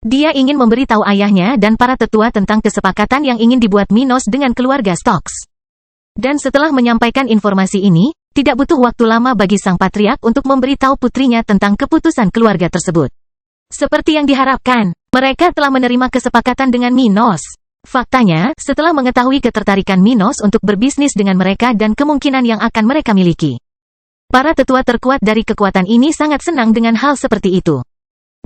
Dia ingin memberitahu ayahnya dan para tetua tentang kesepakatan yang ingin dibuat Minos dengan keluarga Stokes. Dan setelah menyampaikan informasi ini, tidak butuh waktu lama bagi sang patriark untuk memberitahu putrinya tentang keputusan keluarga tersebut. Seperti yang diharapkan, mereka telah menerima kesepakatan dengan Minos. Faktanya, setelah mengetahui ketertarikan Minos untuk berbisnis dengan mereka dan kemungkinan yang akan mereka miliki, para tetua terkuat dari kekuatan ini sangat senang dengan hal seperti itu.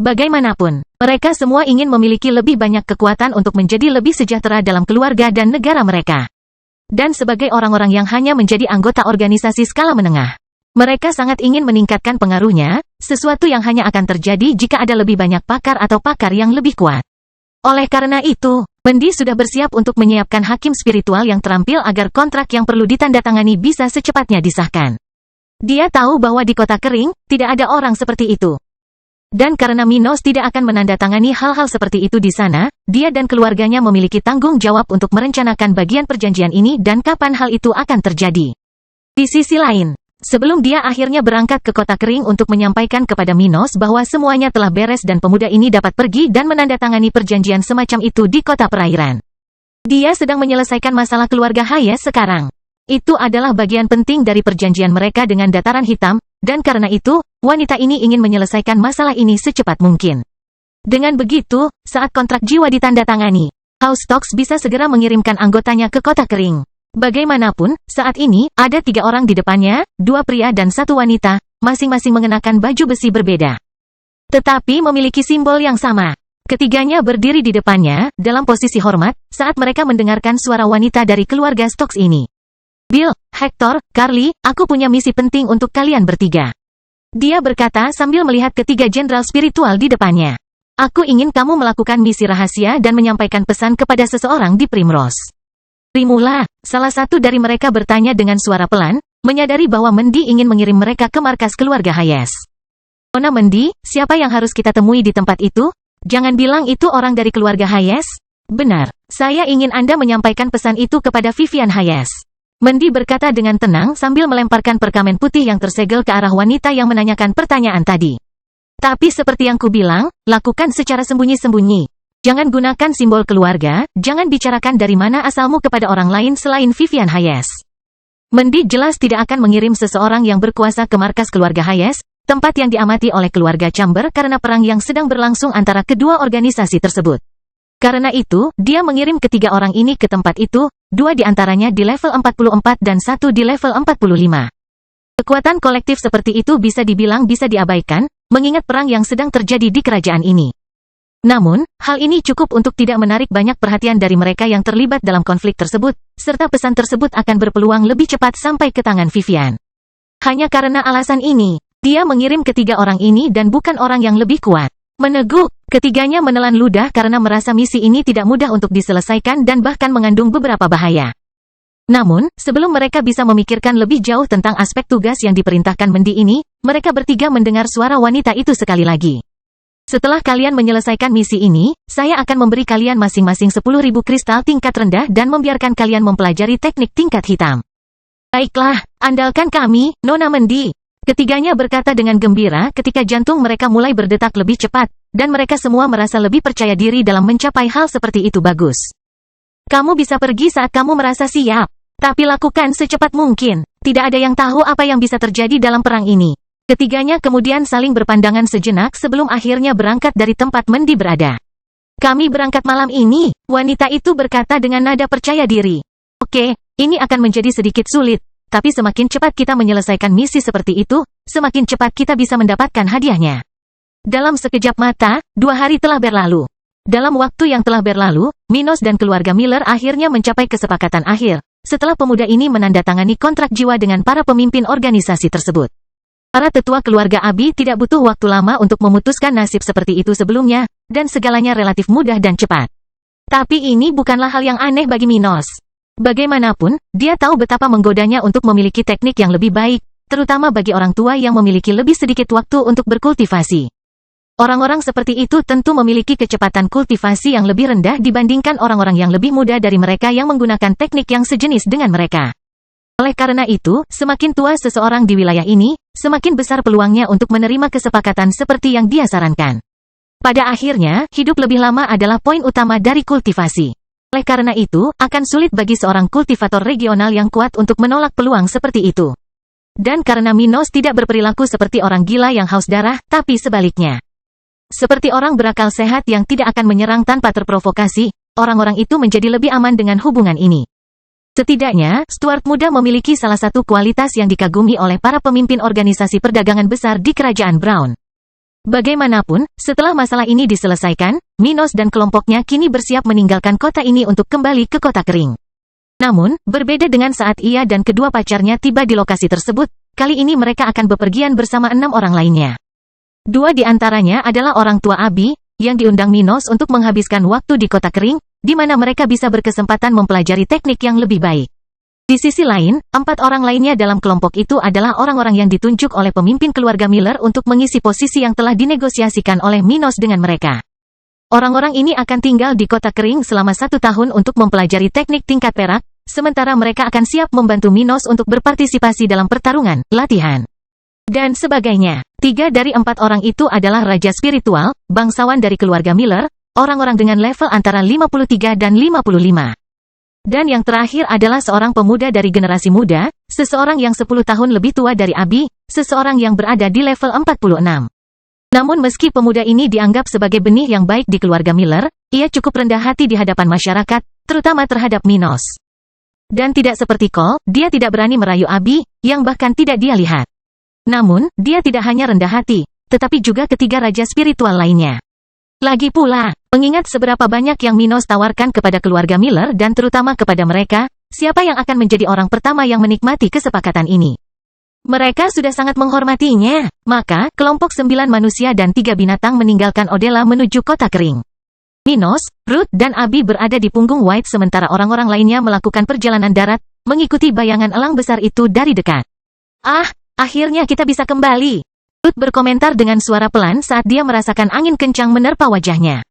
Bagaimanapun, mereka semua ingin memiliki lebih banyak kekuatan untuk menjadi lebih sejahtera dalam keluarga dan negara mereka. Dan sebagai orang-orang yang hanya menjadi anggota organisasi skala menengah, Mereka sangat ingin meningkatkan pengaruhnya, sesuatu yang hanya akan terjadi jika ada lebih banyak pakar atau pakar yang lebih kuat. Oleh karena itu, Mendi sudah bersiap untuk menyiapkan hakim spiritual yang terampil agar kontrak yang perlu ditandatangani bisa secepatnya disahkan. Dia tahu bahwa di kota kering, tidak ada orang seperti itu. Dan karena Minos tidak akan menandatangani hal-hal seperti itu di sana, dia dan keluarganya memiliki tanggung jawab untuk merencanakan bagian perjanjian ini dan kapan hal itu akan terjadi. Di sisi lain, sebelum dia akhirnya berangkat ke kota kering untuk menyampaikan kepada Minos bahwa semuanya telah beres dan pemuda ini dapat pergi dan menandatangani perjanjian semacam itu di kota perairan. Dia sedang menyelesaikan masalah keluarga Hayes sekarang. Itu adalah bagian penting dari perjanjian mereka dengan Dataran Hitam, dan karena itu, wanita ini ingin menyelesaikan masalah ini secepat mungkin. Dengan begitu, saat kontrak jiwa ditandatangani, House Stokes bisa segera mengirimkan anggotanya ke kota kering. Bagaimanapun, saat ini, ada 3 orang di depannya, 2 pria dan 1 wanita, masing-masing mengenakan baju besi berbeda. Tetapi memiliki simbol yang sama. Ketiganya berdiri di depannya, dalam posisi hormat, saat mereka mendengarkan suara wanita dari keluarga Stokes ini. Bill, Hector, Carly, aku punya misi penting untuk kalian bertiga. Dia berkata sambil melihat ketiga jenderal spiritual di depannya. Aku ingin kamu melakukan misi rahasia dan menyampaikan pesan kepada seseorang di Primrose. Primula, salah satu dari mereka bertanya dengan suara pelan, menyadari bahwa Mendi ingin mengirim mereka ke markas keluarga Hayes. Nona Mendi, siapa yang harus kita temui di tempat itu? Jangan bilang itu orang dari keluarga Hayes. Benar, saya ingin Anda menyampaikan pesan itu kepada Vivian Hayes. Mendi berkata dengan tenang sambil melemparkan perkamen putih yang tersegel ke arah wanita yang menanyakan pertanyaan tadi. Tapi seperti yang kubilang, lakukan secara sembunyi-sembunyi. Jangan gunakan simbol keluarga, jangan bicarakan dari mana asalmu kepada orang lain selain Vivian Hayes. Mendi jelas tidak akan mengirim seseorang yang berkuasa ke markas keluarga Hayes, tempat yang diamati oleh keluarga Chamber karena perang yang sedang berlangsung antara kedua organisasi tersebut. Karena itu, dia mengirim ketiga orang ini ke tempat itu, 2 di antaranya di level 44 dan 1 di level 45. Kekuatan kolektif seperti itu bisa dibilang bisa diabaikan, mengingat perang yang sedang terjadi di kerajaan ini. Namun, hal ini cukup untuk tidak menarik banyak perhatian dari mereka yang terlibat dalam konflik tersebut, serta pesan tersebut akan berpeluang lebih cepat sampai ke tangan Vivian. Hanya karena alasan ini, dia mengirim ketiga orang ini dan bukan orang yang lebih kuat. Meneguk, ketiganya menelan ludah karena merasa misi ini tidak mudah untuk diselesaikan dan bahkan mengandung beberapa bahaya. Namun, sebelum mereka bisa memikirkan lebih jauh tentang aspek tugas yang diperintahkan Mendi ini, mereka bertiga mendengar suara wanita itu sekali lagi. Setelah kalian menyelesaikan misi ini, saya akan memberi kalian masing-masing 10.000 kristal tingkat rendah dan membiarkan kalian mempelajari teknik tingkat hitam. Baiklah, andalkan kami, Nona Mendi. Ketiganya berkata dengan gembira ketika jantung mereka mulai berdetak lebih cepat, dan mereka semua merasa lebih percaya diri dalam mencapai hal seperti itu bagus. Kamu bisa pergi saat kamu merasa siap, tapi lakukan secepat mungkin. Tidak ada yang tahu apa yang bisa terjadi dalam perang ini. Ketiganya kemudian saling berpandangan sejenak sebelum akhirnya berangkat dari tempat Mendi berada. Kami berangkat malam ini, wanita itu berkata dengan nada percaya diri. Oke, ini akan menjadi sedikit sulit, tapi semakin cepat kita menyelesaikan misi seperti itu, semakin cepat kita bisa mendapatkan hadiahnya. Dalam sekejap mata, 2 hari telah berlalu. Dalam waktu yang telah berlalu, Minos dan keluarga Miller akhirnya mencapai kesepakatan akhir, setelah pemuda ini menandatangani kontrak jiwa dengan para pemimpin organisasi tersebut. Para tetua keluarga Abi tidak butuh waktu lama untuk memutuskan nasib seperti itu sebelumnya, dan segalanya relatif mudah dan cepat. Tapi ini bukanlah hal yang aneh bagi Minos. Bagaimanapun, dia tahu betapa menggodanya untuk memiliki teknik yang lebih baik, terutama bagi orang tua yang memiliki lebih sedikit waktu untuk berkultivasi. Orang-orang seperti itu tentu memiliki kecepatan kultivasi yang lebih rendah dibandingkan orang-orang yang lebih muda dari mereka yang menggunakan teknik yang sejenis dengan mereka. Oleh karena itu, semakin tua seseorang di wilayah ini, semakin besar peluangnya untuk menerima kesepakatan seperti yang dia sarankan. Pada akhirnya, hidup lebih lama adalah poin utama dari kultivasi. Oleh karena itu, akan sulit bagi seorang kultivator regional yang kuat untuk menolak peluang seperti itu. Dan karena Minos tidak berperilaku seperti orang gila yang haus darah, tapi sebaliknya. Seperti orang berakal sehat yang tidak akan menyerang tanpa terprovokasi, orang-orang itu menjadi lebih aman dengan hubungan ini. Setidaknya, Stuart muda memiliki salah satu kualitas yang dikagumi oleh para pemimpin organisasi perdagangan besar di Kerajaan Brown. Bagaimanapun, setelah masalah ini diselesaikan, Minos dan kelompoknya kini bersiap meninggalkan kota ini untuk kembali ke kota kering. Namun, berbeda dengan saat ia dan kedua pacarnya tiba di lokasi tersebut, kali ini mereka akan bepergian bersama 6 orang lainnya. 2 di antaranya adalah orang tua Abi, yang diundang Minos untuk menghabiskan waktu di kota kering, di mana mereka bisa berkesempatan mempelajari teknik yang lebih baik. Di sisi lain, 4 orang lainnya dalam kelompok itu adalah orang-orang yang ditunjuk oleh pemimpin keluarga Miller untuk mengisi posisi yang telah dinegosiasikan oleh Minos dengan mereka. Orang-orang ini akan tinggal di kota kering selama 1 tahun untuk mempelajari teknik tingkat perak, sementara mereka akan siap membantu Minos untuk berpartisipasi dalam pertarungan, latihan, dan sebagainya. 3 dari 4 orang itu adalah raja spiritual, bangsawan dari keluarga Miller, orang-orang dengan level antara 53 dan 55. Dan yang terakhir adalah seorang pemuda dari generasi muda, seseorang yang 10 tahun lebih tua dari Abi, seseorang yang berada di level 46. Namun meski pemuda ini dianggap sebagai benih yang baik di keluarga Miller, ia cukup rendah hati di hadapan masyarakat, terutama terhadap Minos. Dan tidak seperti Cole, dia tidak berani merayu Abi, yang bahkan tidak dia lihat. Namun, dia tidak hanya rendah hati, tetapi juga ketiga raja spiritual lainnya. Lagi pula, mengingat seberapa banyak yang Minos tawarkan kepada keluarga Miller dan terutama kepada mereka, siapa yang akan menjadi orang pertama yang menikmati kesepakatan ini? Mereka sudah sangat menghormatinya, maka, kelompok 9 manusia dan 3 binatang meninggalkan Odella menuju kota kering. Minos, Ruth dan Abi berada di punggung White sementara orang-orang lainnya melakukan perjalanan darat, mengikuti bayangan elang besar itu dari dekat. Ah, akhirnya kita bisa kembali. Ruth berkomentar dengan suara pelan saat dia merasakan angin kencang menerpa wajahnya.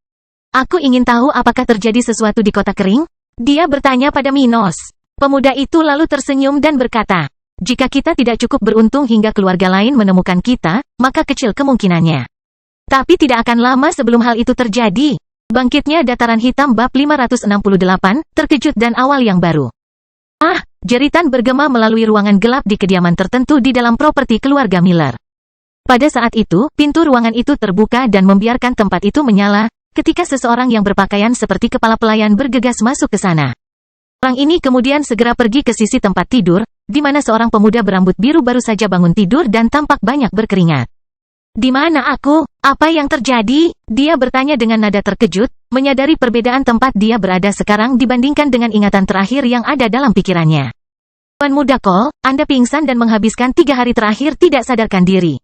Aku ingin tahu apakah terjadi sesuatu di kota kering? Dia bertanya pada Minos. Pemuda itu lalu tersenyum dan berkata, jika kita tidak cukup beruntung hingga keluarga lain menemukan kita, maka kecil kemungkinannya. Tapi tidak akan lama sebelum hal itu terjadi. Bangkitnya dataran hitam bab 568, terkejut dan awal yang baru. Ah, jeritan bergema melalui ruangan gelap di kediaman tertentu di dalam properti keluarga Miller. Pada saat itu, pintu ruangan itu terbuka dan membiarkan tempat itu menyala, ketika seseorang yang berpakaian seperti kepala pelayan bergegas masuk ke sana. Orang ini kemudian segera pergi ke sisi tempat tidur, di mana seorang pemuda berambut biru baru saja bangun tidur dan tampak banyak berkeringat. Di mana aku? Apa yang terjadi? Dia bertanya dengan nada terkejut, menyadari perbedaan tempat dia berada sekarang dibandingkan dengan ingatan terakhir yang ada dalam pikirannya. Tuan muda Cole, Anda pingsan dan menghabiskan 3 hari terakhir tidak sadarkan diri.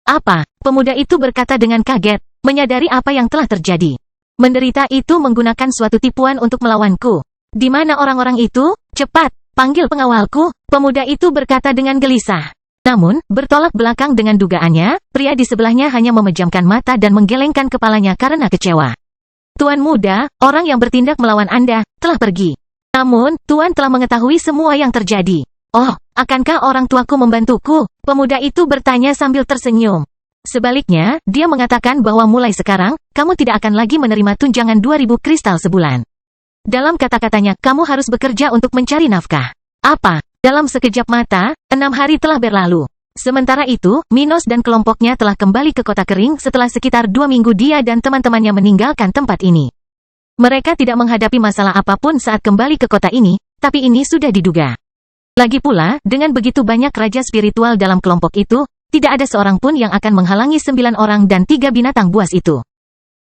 Apa? Pemuda itu berkata dengan kaget, menyadari apa yang telah terjadi. Menderita itu menggunakan suatu tipuan untuk melawanku. Di mana orang-orang itu? Cepat, panggil pengawalku, pemuda itu berkata dengan gelisah. Namun, bertolak belakang dengan dugaannya, pria di sebelahnya hanya memejamkan mata dan menggelengkan kepalanya karena kecewa. Tuan muda, orang yang bertindak melawan Anda, telah pergi. Namun, Tuan telah mengetahui semua yang terjadi. Oh, akankah orang tuaku membantuku? Pemuda itu bertanya sambil tersenyum. Sebaliknya, dia mengatakan bahwa mulai sekarang, kamu tidak akan lagi menerima tunjangan 2000 kristal sebulan. Dalam kata-katanya, kamu harus bekerja untuk mencari nafkah. Apa? Dalam sekejap mata, 6 hari telah berlalu. Sementara itu, Minos dan kelompoknya telah kembali ke kota kering setelah sekitar 2 minggu dia dan teman-temannya meninggalkan tempat ini. Mereka tidak menghadapi masalah apapun saat kembali ke kota ini, tapi ini sudah diduga. Lagi pula, dengan begitu banyak raja spiritual dalam kelompok itu, tidak ada seorang pun yang akan menghalangi 9 orang dan 3 binatang buas itu.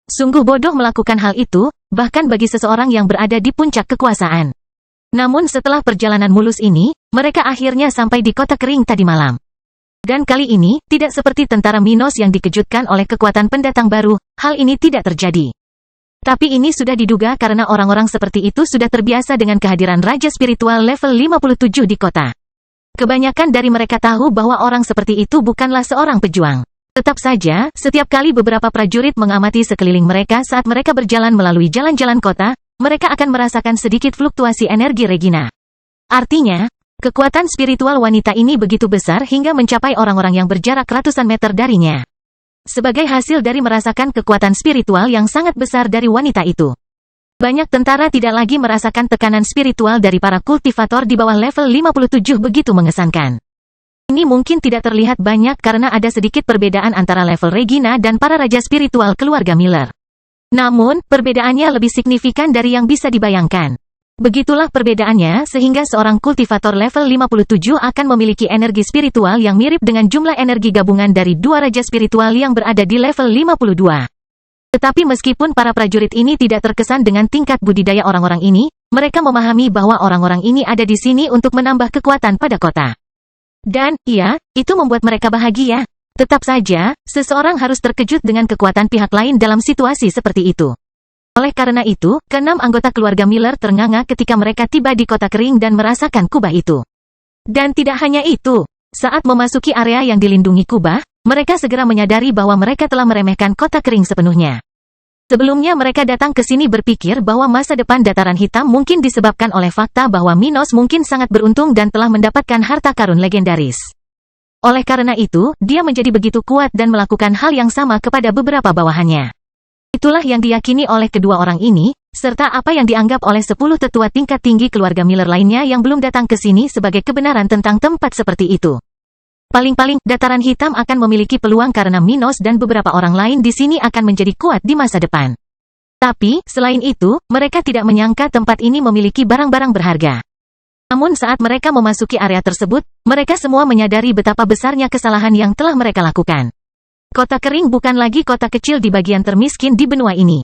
Sungguh bodoh melakukan hal itu, bahkan bagi seseorang yang berada di puncak kekuasaan. Namun setelah perjalanan mulus ini, mereka akhirnya sampai di kota kering tadi malam. Dan kali ini, tidak seperti tentara Minos yang dikejutkan oleh kekuatan pendatang baru, hal ini tidak terjadi. Tapi ini sudah diduga karena orang-orang seperti itu sudah terbiasa dengan kehadiran raja spiritual level 57 di kota. Kebanyakan dari mereka tahu bahwa orang seperti itu bukanlah seorang pejuang. Tetap saja, setiap kali beberapa prajurit mengamati sekeliling mereka saat mereka berjalan melalui jalan-jalan kota, mereka akan merasakan sedikit fluktuasi energi Regina. Artinya, kekuatan spiritual wanita ini begitu besar hingga mencapai orang-orang yang berjarak ratusan meter darinya. Sebagai hasil dari merasakan kekuatan spiritual yang sangat besar dari wanita itu. Banyak tentara tidak lagi merasakan tekanan spiritual dari para kultivator di bawah level 57 begitu mengesankan. Ini mungkin tidak terlihat banyak karena ada sedikit perbedaan antara level Regina dan para raja spiritual keluarga Miller. Namun, perbedaannya lebih signifikan dari yang bisa dibayangkan. Begitulah perbedaannya sehingga seorang kultivator level 57 akan memiliki energi spiritual yang mirip dengan jumlah energi gabungan dari 2 raja spiritual yang berada di level 52. Tetapi meskipun para prajurit ini tidak terkesan dengan tingkat budidaya orang-orang ini, mereka memahami bahwa orang-orang ini ada di sini untuk menambah kekuatan pada kota. Dan, iya, itu membuat mereka bahagia. Tetap saja, seseorang harus terkejut dengan kekuatan pihak lain dalam situasi seperti itu. Oleh karena itu, keenam anggota keluarga Miller ternganga ketika mereka tiba di kota kering dan merasakan kubah itu. Dan tidak hanya itu, saat memasuki area yang dilindungi kubah, mereka segera menyadari bahwa mereka telah meremehkan kota kering sepenuhnya. Sebelumnya mereka datang ke sini berpikir bahwa masa depan dataran hitam mungkin disebabkan oleh fakta bahwa Minos mungkin sangat beruntung dan telah mendapatkan harta karun legendaris. Oleh karena itu, dia menjadi begitu kuat dan melakukan hal yang sama kepada beberapa bawahannya. Itulah yang diyakini oleh kedua orang ini, serta apa yang dianggap oleh 10 tetua tingkat tinggi keluarga Miller lainnya yang belum datang ke sini sebagai kebenaran tentang tempat seperti itu. Paling-paling, dataran hitam akan memiliki peluang karena Minos dan beberapa orang lain di sini akan menjadi kuat di masa depan. Tapi, selain itu, mereka tidak menyangka tempat ini memiliki barang-barang berharga. Namun saat mereka memasuki area tersebut, mereka semua menyadari betapa besarnya kesalahan yang telah mereka lakukan. Kota kering bukan lagi kota kecil di bagian termiskin di benua ini.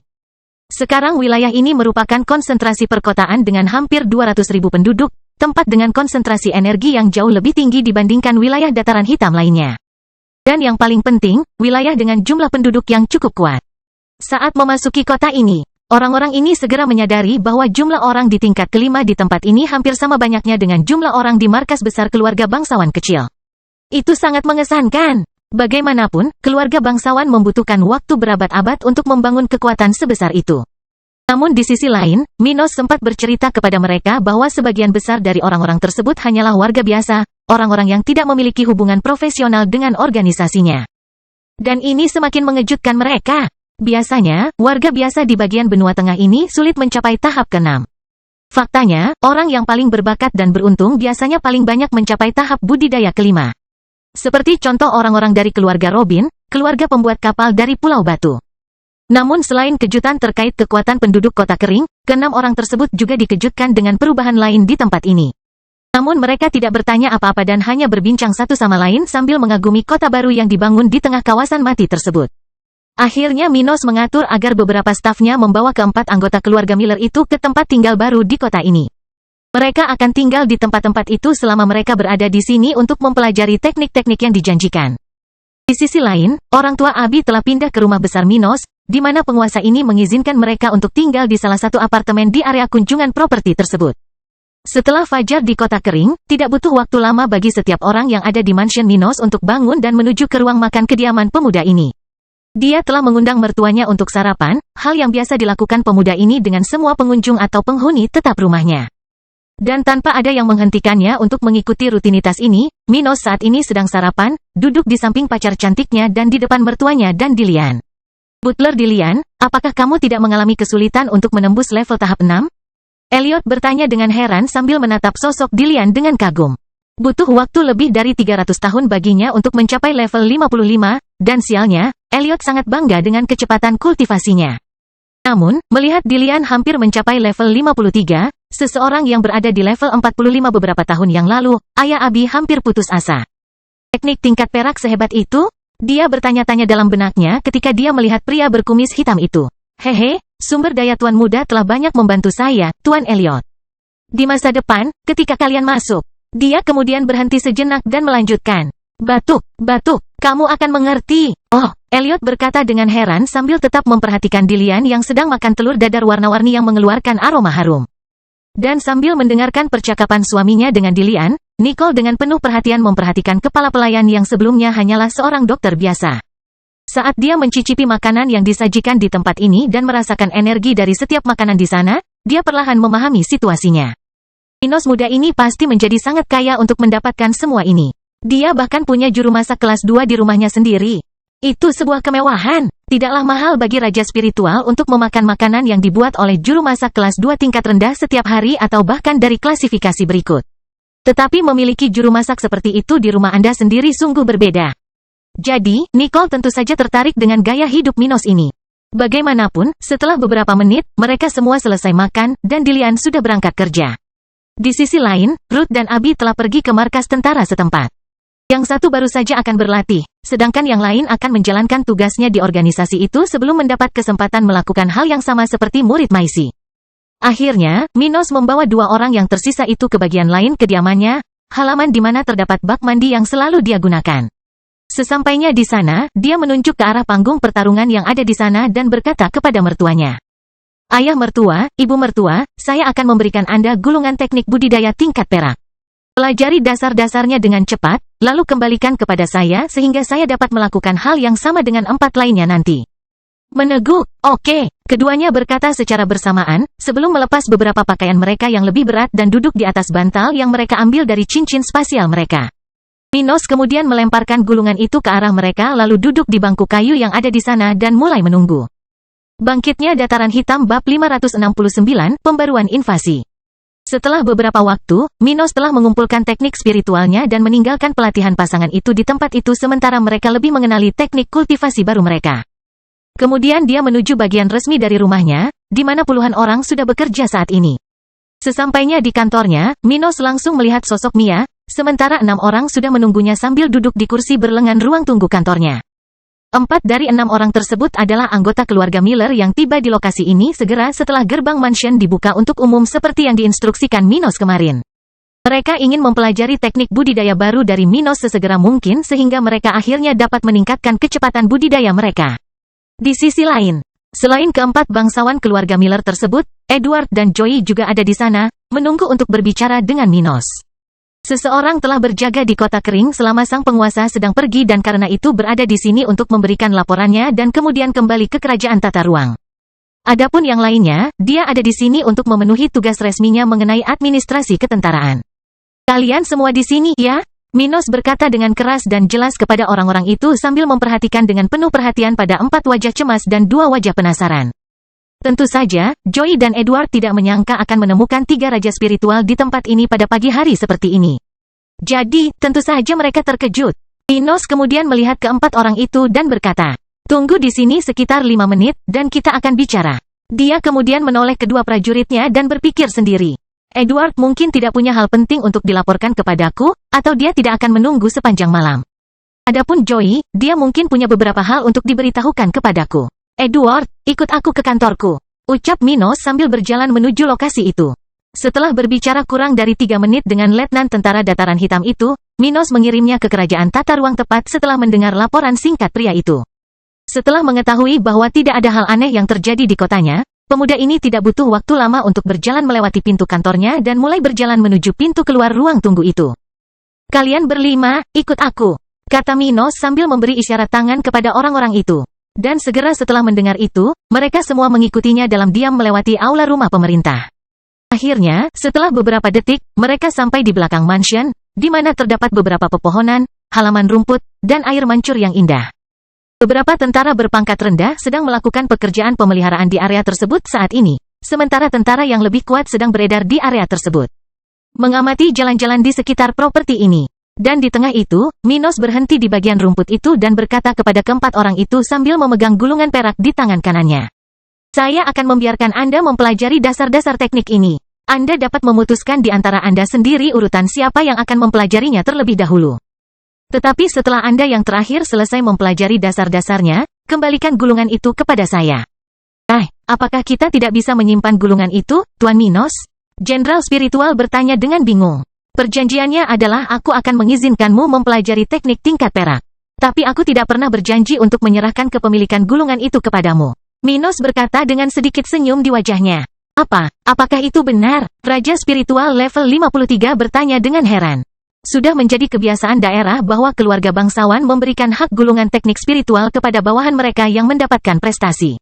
Sekarang wilayah ini merupakan konsentrasi perkotaan dengan hampir 200.000 penduduk, tempat dengan konsentrasi energi yang jauh lebih tinggi dibandingkan wilayah dataran hitam lainnya. Dan yang paling penting, wilayah dengan jumlah penduduk yang cukup kuat. Saat memasuki kota ini, orang-orang ini segera menyadari bahwa jumlah orang di tingkat kelima di tempat ini hampir sama banyaknya dengan jumlah orang di markas besar keluarga bangsawan kecil. Itu sangat mengesankan. Bagaimanapun, keluarga bangsawan membutuhkan waktu berabad-abad untuk membangun kekuatan sebesar itu. Namun di sisi lain, Minos sempat bercerita kepada mereka bahwa sebagian besar dari orang-orang tersebut hanyalah warga biasa, orang-orang yang tidak memiliki hubungan profesional dengan organisasinya. Dan ini semakin mengejutkan mereka. Biasanya, warga biasa di bagian benua tengah ini sulit mencapai tahap ke-6. Faktanya, orang yang paling berbakat dan beruntung biasanya paling banyak mencapai tahap budidaya ke-5. Seperti contoh orang-orang dari keluarga Robin, keluarga pembuat kapal dari Pulau Batu. Namun selain kejutan terkait kekuatan penduduk kota kering, ke-6 orang tersebut juga dikejutkan dengan perubahan lain di tempat ini. Namun mereka tidak bertanya apa-apa dan hanya berbincang satu sama lain sambil mengagumi kota baru yang dibangun di tengah kawasan mati tersebut. Akhirnya Minos mengatur agar beberapa stafnya membawa keempat anggota keluarga Miller itu ke tempat tinggal baru di kota ini. Mereka akan tinggal di tempat-tempat itu selama mereka berada di sini untuk mempelajari teknik-teknik yang dijanjikan. Di sisi lain, orang tua Abi telah pindah ke rumah besar Minos, di mana penguasa ini mengizinkan mereka untuk tinggal di salah satu apartemen di area kunjungan properti tersebut. Setelah fajar di kota kering, tidak butuh waktu lama bagi setiap orang yang ada di mansion Minos untuk bangun dan menuju ke ruang makan kediaman pemuda ini. Dia telah mengundang mertuanya untuk sarapan, hal yang biasa dilakukan pemuda ini dengan semua pengunjung atau penghuni tetap rumahnya. Dan tanpa ada yang menghentikannya untuk mengikuti rutinitas ini, Minos saat ini sedang sarapan, duduk di samping pacar cantiknya dan di depan mertuanya dan Dilian. Butler Dilian, apakah kamu tidak mengalami kesulitan untuk menembus level tahap 6? Elliot bertanya dengan heran sambil menatap sosok Dilian dengan kagum. Butuh waktu lebih dari 300 tahun baginya untuk mencapai level 55, dan sialnya, Elliot sangat bangga dengan kecepatan kultivasinya. Namun, melihat Dilian hampir mencapai level 53, seseorang yang berada di level 45 beberapa tahun yang lalu, ayah Abi hampir putus asa. Teknik tingkat perak sehebat itu? Dia bertanya-tanya dalam benaknya ketika dia melihat pria berkumis hitam itu. Hehe, sumber daya tuan muda telah banyak membantu saya, Tuan Elliot. Di masa depan, ketika kalian masuk, dia kemudian berhenti sejenak dan melanjutkan. Batuk, kamu akan mengerti. Oh, Elliot berkata dengan heran sambil tetap memperhatikan Dilian yang sedang makan telur dadar warna-warni yang mengeluarkan aroma harum. Dan sambil mendengarkan percakapan suaminya dengan Dilian, Nicole dengan penuh perhatian memperhatikan kepala pelayan yang sebelumnya hanyalah seorang dokter biasa. Saat dia mencicipi makanan yang disajikan di tempat ini dan merasakan energi dari setiap makanan di sana, dia perlahan memahami situasinya. Minos muda ini pasti menjadi sangat kaya untuk mendapatkan semua ini. Dia bahkan punya juru masak kelas 2 di rumahnya sendiri. Itu sebuah kemewahan. Tidaklah mahal bagi raja spiritual untuk memakan makanan yang dibuat oleh juru masak kelas 2 tingkat rendah setiap hari atau bahkan dari klasifikasi berikut. Tetapi memiliki juru masak seperti itu di rumah Anda sendiri sungguh berbeda. Jadi, Nicole tentu saja tertarik dengan gaya hidup Minos ini. Bagaimanapun, setelah beberapa menit, mereka semua selesai makan, dan Dilian sudah berangkat kerja. Di sisi lain, Ruth dan Abi telah pergi ke markas tentara setempat. Yang satu baru saja akan berlatih, sedangkan yang lain akan menjalankan tugasnya di organisasi itu sebelum mendapat kesempatan melakukan hal yang sama seperti murid Maisi. Akhirnya, Minos membawa 2 orang yang tersisa itu ke bagian lain kediamannya, halaman di mana terdapat bak mandi yang selalu dia gunakan. Sesampainya di sana, dia menunjuk ke arah panggung pertarungan yang ada di sana dan berkata kepada mertuanya. Ayah mertua, ibu mertua, saya akan memberikan Anda gulungan teknik budidaya tingkat perak. Pelajari dasar-dasarnya dengan cepat, lalu kembalikan kepada saya sehingga saya dapat melakukan hal yang sama dengan 4 lainnya nanti. Meneguk, oke, keduanya berkata secara bersamaan, sebelum melepas beberapa pakaian mereka yang lebih berat dan duduk di atas bantal yang mereka ambil dari cincin spasial mereka. Minos kemudian melemparkan gulungan itu ke arah mereka lalu duduk di bangku kayu yang ada di sana dan mulai menunggu. Bangkitnya dataran hitam bab 569, pembaruan invasi. Setelah beberapa waktu, Minos telah mengumpulkan teknik spiritualnya dan meninggalkan pelatihan pasangan itu di tempat itu sementara mereka lebih mengenali teknik kultivasi baru mereka. Kemudian dia menuju bagian resmi dari rumahnya, di mana puluhan orang sudah bekerja saat ini. Sesampainya di kantornya, Minos langsung melihat sosok Mia, sementara 6 orang sudah menunggunya sambil duduk di kursi berlengan ruang tunggu kantornya. 4 dari 6 orang tersebut adalah anggota keluarga Miller yang tiba di lokasi ini segera setelah gerbang mansion dibuka untuk umum seperti yang diinstruksikan Minos kemarin. Mereka ingin mempelajari teknik budidaya baru dari Minos sesegera mungkin sehingga mereka akhirnya dapat meningkatkan kecepatan budidaya mereka. Di sisi lain, selain keempat bangsawan keluarga Miller tersebut, Edward dan Joey juga ada di sana, menunggu untuk berbicara dengan Minos. Seseorang telah berjaga di kota kering selama sang penguasa sedang pergi dan karena itu berada di sini untuk memberikan laporannya dan kemudian kembali ke kerajaan tata ruang. Adapun yang lainnya, dia ada di sini untuk memenuhi tugas resminya mengenai administrasi ketentaraan. Kalian semua di sini, ya? Minos berkata dengan keras dan jelas kepada orang-orang itu sambil memperhatikan dengan penuh perhatian pada 4 wajah cemas dan 2 wajah penasaran. Tentu saja, Joey dan Edward tidak menyangka akan menemukan 3 raja spiritual di tempat ini pada pagi hari seperti ini. Jadi, tentu saja mereka terkejut. Minos kemudian melihat keempat orang itu dan berkata, "Tunggu di sini sekitar 5 menit, dan kita akan bicara." Dia kemudian menoleh kedua prajuritnya dan berpikir sendiri. Edward mungkin tidak punya hal penting untuk dilaporkan kepadaku, atau dia tidak akan menunggu sepanjang malam. Adapun Joey, dia mungkin punya beberapa hal untuk diberitahukan kepadaku. Edward, ikut aku ke kantorku, ucap Minos sambil berjalan menuju lokasi itu. Setelah berbicara kurang dari 3 menit dengan letnan tentara dataran hitam itu, Minos mengirimnya ke kerajaan tata ruang tepat setelah mendengar laporan singkat pria itu. Setelah mengetahui bahwa tidak ada hal aneh yang terjadi di kotanya, pemuda ini tidak butuh waktu lama untuk berjalan melewati pintu kantornya dan mulai berjalan menuju pintu keluar ruang tunggu itu. Kalian berlima, ikut aku, kata Minos sambil memberi isyarat tangan kepada orang-orang itu. Dan segera setelah mendengar itu, mereka semua mengikutinya dalam diam melewati aula rumah pemerintah. Akhirnya, setelah beberapa detik, mereka sampai di belakang mansion, di mana terdapat beberapa pepohonan, halaman rumput, dan air mancur yang indah. Beberapa tentara berpangkat rendah sedang melakukan pekerjaan pemeliharaan di area tersebut saat ini, sementara tentara yang lebih kuat sedang beredar di area tersebut. Mengamati jalan-jalan di sekitar properti ini. Dan di tengah itu, Minos berhenti di bagian rumput itu dan berkata kepada keempat orang itu sambil memegang gulungan perak di tangan kanannya. Saya akan membiarkan Anda mempelajari dasar-dasar teknik ini. Anda dapat memutuskan di antara Anda sendiri urutan siapa yang akan mempelajarinya terlebih dahulu. Tetapi setelah Anda yang terakhir selesai mempelajari dasar-dasarnya, kembalikan gulungan itu kepada saya. Apakah kita tidak bisa menyimpan gulungan itu, Tuan Minos? Jenderal spiritual bertanya dengan bingung. Perjanjiannya adalah aku akan mengizinkanmu mempelajari teknik tingkat perak. Tapi aku tidak pernah berjanji untuk menyerahkan kepemilikan gulungan itu kepadamu. Minos berkata dengan sedikit senyum di wajahnya. Apakah itu benar? Raja spiritual level 53 bertanya dengan heran. Sudah menjadi kebiasaan daerah bahwa keluarga bangsawan memberikan hak gulungan teknik spiritual kepada bawahan mereka yang mendapatkan prestasi.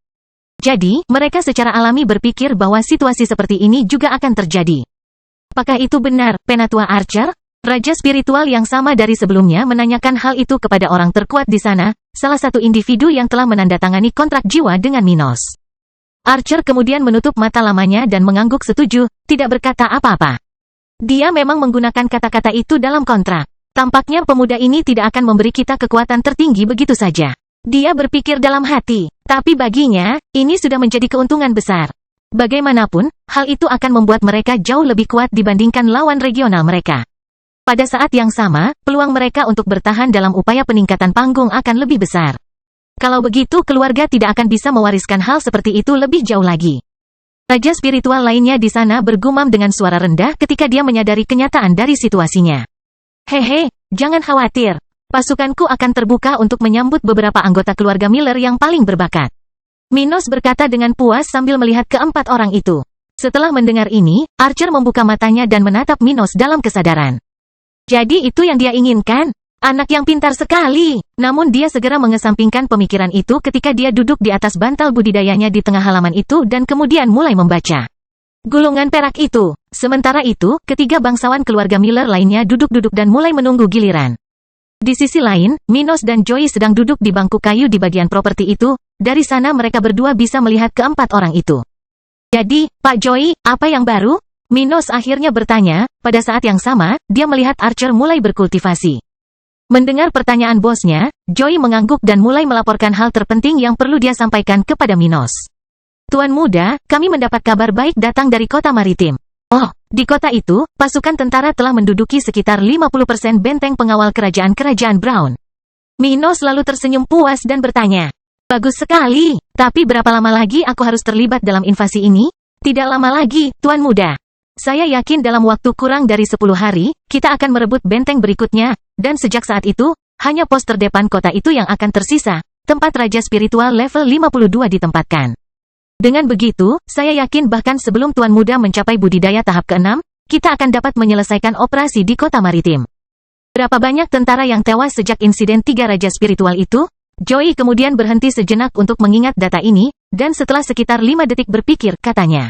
Jadi, mereka secara alami berpikir bahwa situasi seperti ini juga akan terjadi. Apakah itu benar, Penatua Archer? Raja spiritual yang sama dari sebelumnya menanyakan hal itu kepada orang terkuat di sana, salah satu individu yang telah menandatangani kontrak jiwa dengan Minos. Archer kemudian menutup mata lamanya dan mengangguk setuju, tidak berkata apa-apa. Dia memang menggunakan kata-kata itu dalam kontrak. Tampaknya pemuda ini tidak akan memberi kita kekuatan tertinggi begitu saja. Dia berpikir dalam hati, tapi baginya, ini sudah menjadi keuntungan besar. Bagaimanapun, hal itu akan membuat mereka jauh lebih kuat dibandingkan lawan regional mereka. Pada saat yang sama, peluang mereka untuk bertahan dalam upaya peningkatan panggung akan lebih besar. Kalau begitu keluarga tidak akan bisa mewariskan hal seperti itu lebih jauh lagi. Raja spiritual lainnya di sana bergumam dengan suara rendah ketika dia menyadari kenyataan dari situasinya. Hehe, jangan khawatir. Pasukanku akan terbuka untuk menyambut beberapa anggota keluarga Miller yang paling berbakat. Minos berkata dengan puas sambil melihat keempat orang itu. Setelah mendengar ini, Archer membuka matanya dan menatap Minos dalam kesadaran. Jadi itu yang dia inginkan? Anak yang pintar sekali. Namun dia segera mengesampingkan pemikiran itu ketika dia duduk di atas bantal budidayanya di tengah halaman itu dan kemudian mulai membaca gulungan perak itu. Sementara itu, ketiga bangsawan keluarga Miller lainnya duduk-duduk dan mulai menunggu giliran. Di sisi lain, Minos dan Joey sedang duduk di bangku kayu di bagian properti itu. Dari sana mereka berdua bisa melihat keempat orang itu. Jadi, Pak Joey, apa yang baru? Minos akhirnya bertanya. Pada saat yang sama, dia melihat Archer mulai berkultivasi. Mendengar pertanyaan bosnya, Joey mengangguk dan mulai melaporkan hal terpenting yang perlu dia sampaikan kepada Minos. Tuan Muda, kami mendapat kabar baik datang dari kota maritim. Oh, di kota itu, pasukan tentara telah menduduki sekitar 50% benteng pengawal kerajaan Brown. Minos lalu tersenyum puas dan bertanya, bagus sekali, tapi berapa lama lagi aku harus terlibat dalam invasi ini? Tidak lama lagi, Tuan Muda. Saya yakin dalam waktu kurang dari 10 hari, kita akan merebut benteng berikutnya, dan sejak saat itu, hanya pos terdepan kota itu yang akan tersisa, tempat Raja Spiritual level 52 ditempatkan. Dengan begitu, saya yakin bahkan sebelum Tuan Muda mencapai budidaya tahap ke-6, kita akan dapat menyelesaikan operasi di kota maritim. Berapa banyak tentara yang tewas sejak insiden 3 Raja Spiritual itu? Joey kemudian berhenti sejenak untuk mengingat data ini, dan setelah sekitar 5 detik berpikir, katanya.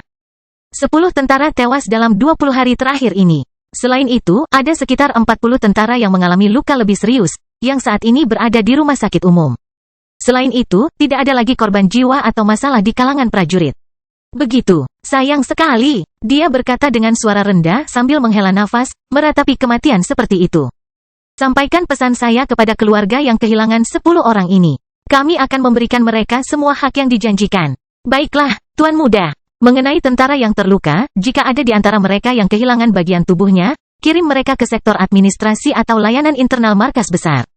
10 tentara tewas dalam 20 hari terakhir ini. Selain itu, ada sekitar 40 tentara yang mengalami luka lebih serius, yang saat ini berada di rumah sakit umum. Selain itu, tidak ada lagi korban jiwa atau masalah di kalangan prajurit. Begitu, sayang sekali, dia berkata dengan suara rendah sambil menghela nafas, meratapi kematian seperti itu. Sampaikan pesan saya kepada keluarga yang kehilangan 10 orang ini. Kami akan memberikan mereka semua hak yang dijanjikan. Baiklah, Tuan Muda. Mengenai tentara yang terluka, jika ada di antara mereka yang kehilangan bagian tubuhnya, kirim mereka ke sektor administrasi atau layanan internal markas besar.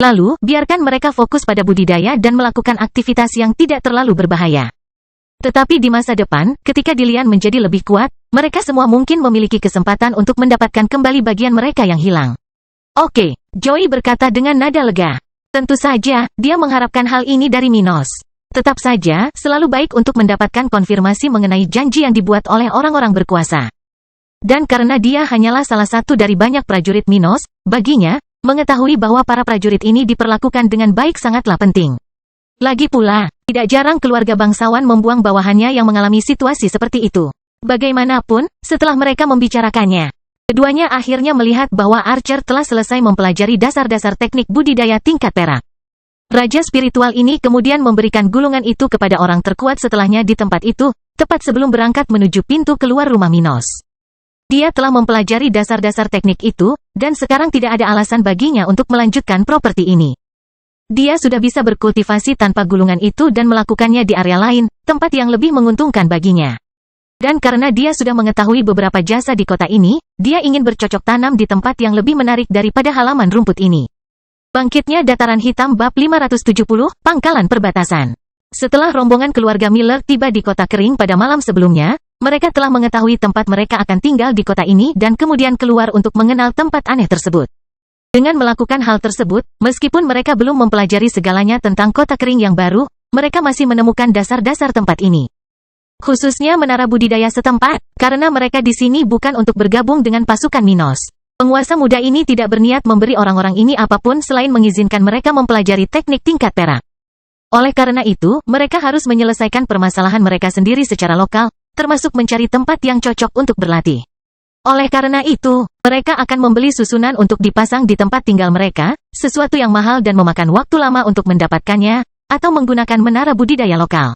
Lalu, biarkan mereka fokus pada budidaya dan melakukan aktivitas yang tidak terlalu berbahaya. Tetapi di masa depan, ketika Dilian menjadi lebih kuat, mereka semua mungkin memiliki kesempatan untuk mendapatkan kembali bagian mereka yang hilang. Oke, Joey berkata dengan nada lega. Tentu saja, dia mengharapkan hal ini dari Minos. Tetap saja, selalu baik untuk mendapatkan konfirmasi mengenai janji yang dibuat oleh orang-orang berkuasa. Dan karena dia hanyalah salah satu dari banyak prajurit Minos, baginya, mengetahui bahwa para prajurit ini diperlakukan dengan baik sangatlah penting. Lagi pula, tidak jarang keluarga bangsawan membuang bawahannya yang mengalami situasi seperti itu. Bagaimanapun, setelah mereka membicarakannya, keduanya akhirnya melihat bahwa Archer telah selesai mempelajari dasar-dasar teknik budidaya tingkat perak. Raja spiritual ini kemudian memberikan gulungan itu kepada orang terkuat setelahnya di tempat itu, tepat sebelum berangkat menuju pintu keluar rumah Minos. Dia telah mempelajari dasar-dasar teknik itu, dan sekarang tidak ada alasan baginya untuk melanjutkan properti ini. Dia sudah bisa berkultivasi tanpa gulungan itu dan melakukannya di area lain, tempat yang lebih menguntungkan baginya. Dan karena dia sudah mengetahui beberapa jasa di kota ini, dia ingin bercocok tanam di tempat yang lebih menarik daripada halaman rumput ini. Bangkitnya Dataran Hitam Bab 570, Pangkalan Perbatasan. Setelah rombongan keluarga Miller tiba di kota kering pada malam sebelumnya, mereka telah mengetahui tempat mereka akan tinggal di kota ini dan kemudian keluar untuk mengenal tempat aneh tersebut. Dengan melakukan hal tersebut, meskipun mereka belum mempelajari segalanya tentang kota kering yang baru, mereka masih menemukan dasar-dasar tempat ini. Khususnya menara budidaya setempat, karena mereka di sini bukan untuk bergabung dengan pasukan Minos. Penguasa muda ini tidak berniat memberi orang-orang ini apapun selain mengizinkan mereka mempelajari teknik tingkat perak. Oleh karena itu, mereka harus menyelesaikan permasalahan mereka sendiri secara lokal, termasuk mencari tempat yang cocok untuk berlatih. Oleh karena itu, mereka akan membeli susunan untuk dipasang di tempat tinggal mereka, sesuatu yang mahal dan memakan waktu lama untuk mendapatkannya, atau menggunakan menara budidaya lokal.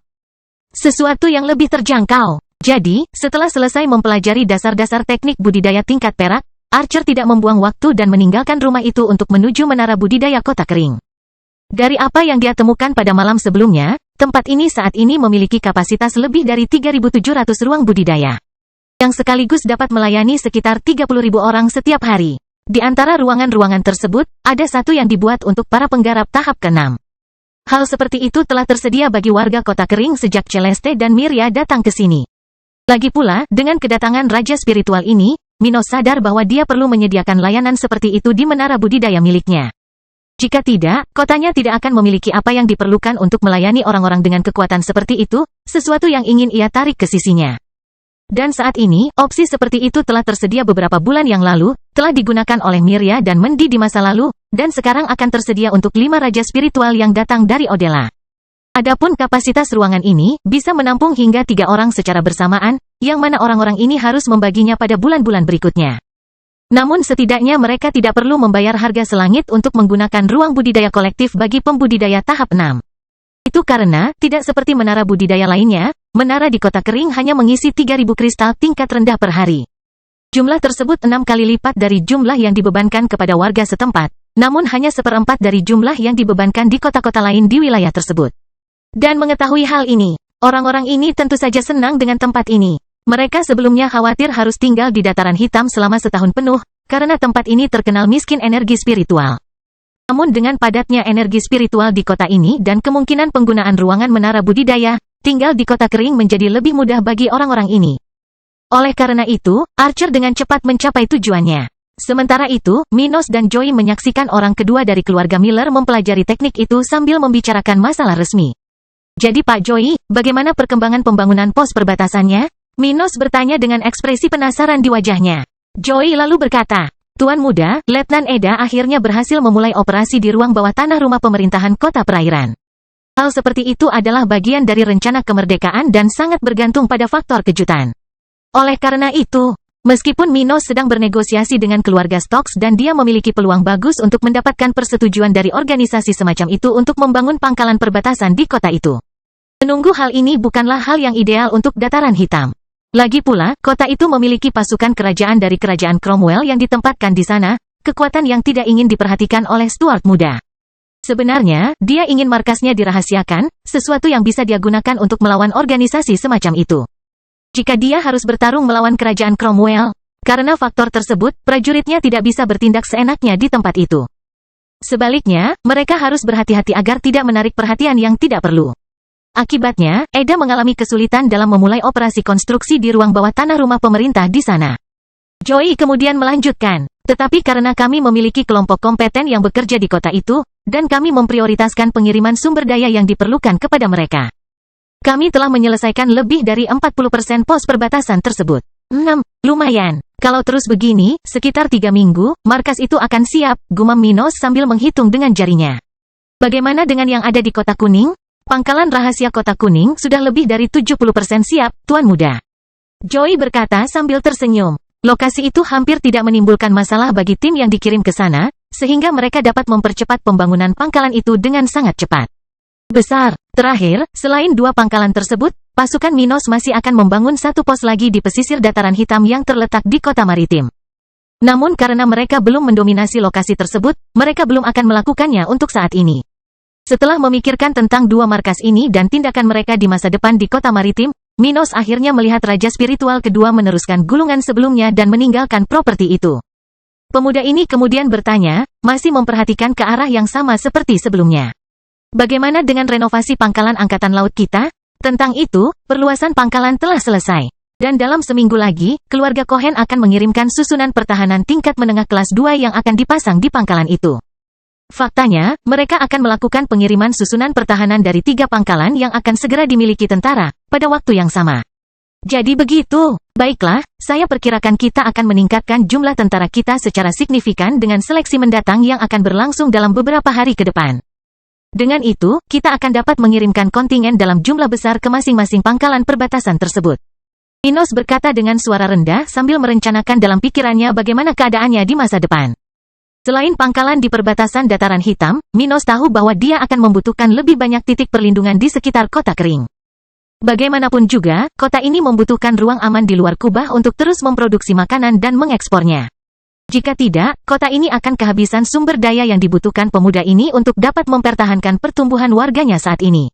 Sesuatu yang lebih terjangkau. Jadi, setelah selesai mempelajari dasar-dasar teknik budidaya tingkat perak, Archer tidak membuang waktu dan meninggalkan rumah itu untuk menuju menara budidaya kota kering. Dari apa yang dia temukan pada malam sebelumnya, tempat ini saat ini memiliki kapasitas lebih dari 3.700 ruang budidaya, yang sekaligus dapat melayani sekitar 30.000 orang setiap hari. Di antara ruangan-ruangan tersebut, ada satu yang dibuat untuk para penggarap tahap ke-6. Hal seperti itu telah tersedia bagi warga kota kering sejak Celeste dan Miria datang ke sini. Lagi pula, dengan kedatangan Raja Spiritual ini, Minos sadar bahwa dia perlu menyediakan layanan seperti itu di menara budidaya miliknya. Jika tidak, kotanya tidak akan memiliki apa yang diperlukan untuk melayani orang-orang dengan kekuatan seperti itu, sesuatu yang ingin ia tarik ke sisinya. Dan saat ini, opsi seperti itu telah tersedia beberapa bulan yang lalu, telah digunakan oleh Mirya dan Mendi di masa lalu, dan sekarang akan tersedia untuk 5 raja spiritual yang datang dari Odela. Adapun kapasitas ruangan ini, bisa menampung hingga 3 orang secara bersamaan, yang mana orang-orang ini harus membaginya pada bulan-bulan berikutnya. Namun setidaknya mereka tidak perlu membayar harga selangit untuk menggunakan ruang budidaya kolektif bagi pembudidaya tahap 6. Itu karena, tidak seperti menara budidaya lainnya, menara di kota kering hanya mengisi 3.000 kristal tingkat rendah per hari. Jumlah tersebut 6 kali lipat dari jumlah yang dibebankan kepada warga setempat, namun hanya 1/4 dari jumlah yang dibebankan di kota-kota lain di wilayah tersebut. Dan mengetahui hal ini, orang-orang ini tentu saja senang dengan tempat ini. Mereka sebelumnya khawatir harus tinggal di dataran hitam selama setahun penuh, karena tempat ini terkenal miskin energi spiritual. Namun dengan padatnya energi spiritual di kota ini dan kemungkinan penggunaan ruangan menara budidaya, tinggal di kota kering menjadi lebih mudah bagi orang-orang ini. Oleh karena itu, Archer dengan cepat mencapai tujuannya. Sementara itu, Minos dan Joey menyaksikan orang kedua dari keluarga Miller mempelajari teknik itu sambil membicarakan masalah resmi. Jadi Pak Joey, bagaimana perkembangan pembangunan pos perbatasannya? Minos bertanya dengan ekspresi penasaran di wajahnya. Joey lalu berkata, Tuan Muda, Letnan Eda akhirnya berhasil memulai operasi di ruang bawah tanah rumah pemerintahan kota perairan. Hal seperti itu adalah bagian dari rencana kemerdekaan dan sangat bergantung pada faktor kejutan. Oleh karena itu, meskipun Minos sedang bernegosiasi dengan keluarga Stokes dan dia memiliki peluang bagus untuk mendapatkan persetujuan dari organisasi semacam itu untuk membangun pangkalan perbatasan di kota itu. Menunggu hal ini bukanlah hal yang ideal untuk dataran hitam. Lagi pula, kota itu memiliki pasukan kerajaan dari kerajaan Cromwell yang ditempatkan di sana, kekuatan yang tidak ingin diperhatikan oleh Stuart muda. Sebenarnya, dia ingin markasnya dirahasiakan, sesuatu yang bisa dia gunakan untuk melawan organisasi semacam itu. Jika dia harus bertarung melawan kerajaan Cromwell, karena faktor tersebut, prajuritnya tidak bisa bertindak seenaknya di tempat itu. Sebaliknya, mereka harus berhati-hati agar tidak menarik perhatian yang tidak perlu. Akibatnya, Eda mengalami kesulitan dalam memulai operasi konstruksi di ruang bawah tanah rumah pemerintah di sana. Joey kemudian melanjutkan, tetapi karena kami memiliki kelompok kompeten yang bekerja di kota itu, dan kami memprioritaskan pengiriman sumber daya yang diperlukan kepada mereka. Kami telah menyelesaikan lebih dari 40% pos perbatasan tersebut. Lumayan. Kalau terus begini, sekitar 3 minggu, markas itu akan siap, gumam Minos sambil menghitung dengan jarinya. Bagaimana dengan yang ada di Kota Kuning? Pangkalan rahasia Kota Kuning sudah lebih dari 70% siap, Tuan Muda. Joey berkata sambil tersenyum. Lokasi itu hampir tidak menimbulkan masalah bagi tim yang dikirim ke sana, sehingga mereka dapat mempercepat pembangunan pangkalan itu dengan sangat cepat. Besar. Terakhir, selain 2 pangkalan tersebut, pasukan Minos masih akan membangun 1 pos lagi di pesisir dataran hitam yang terletak di kota maritim. Namun karena mereka belum mendominasi lokasi tersebut, mereka belum akan melakukannya untuk saat ini. Setelah memikirkan tentang 2 markas ini dan tindakan mereka di masa depan di kota maritim, Minos akhirnya melihat Raja Spiritual kedua meneruskan gulungan sebelumnya dan meninggalkan properti itu. Pemuda ini kemudian bertanya, masih memperhatikan ke arah yang sama seperti sebelumnya. Bagaimana dengan renovasi pangkalan Angkatan Laut kita? Tentang itu, perluasan pangkalan telah selesai. Dan dalam seminggu lagi, keluarga Cohen akan mengirimkan susunan pertahanan tingkat menengah kelas 2 yang akan dipasang di pangkalan itu. Faktanya, mereka akan melakukan pengiriman susunan pertahanan dari 3 pangkalan yang akan segera dimiliki tentara, pada waktu yang sama. Jadi begitu. Baiklah, saya perkirakan kita akan meningkatkan jumlah tentara kita secara signifikan dengan seleksi mendatang yang akan berlangsung dalam beberapa hari ke depan. Dengan itu, kita akan dapat mengirimkan kontingen dalam jumlah besar ke masing-masing pangkalan perbatasan tersebut. Minos berkata dengan suara rendah sambil merencanakan dalam pikirannya bagaimana keadaannya di masa depan. Selain pangkalan di perbatasan dataran hitam, Minos tahu bahwa dia akan membutuhkan lebih banyak titik perlindungan di sekitar kota kering. Bagaimanapun juga, kota ini membutuhkan ruang aman di luar kubah untuk terus memproduksi makanan dan mengekspornya. Jika tidak, kota ini akan kehabisan sumber daya yang dibutuhkan pemuda ini untuk dapat mempertahankan pertumbuhan warganya saat ini.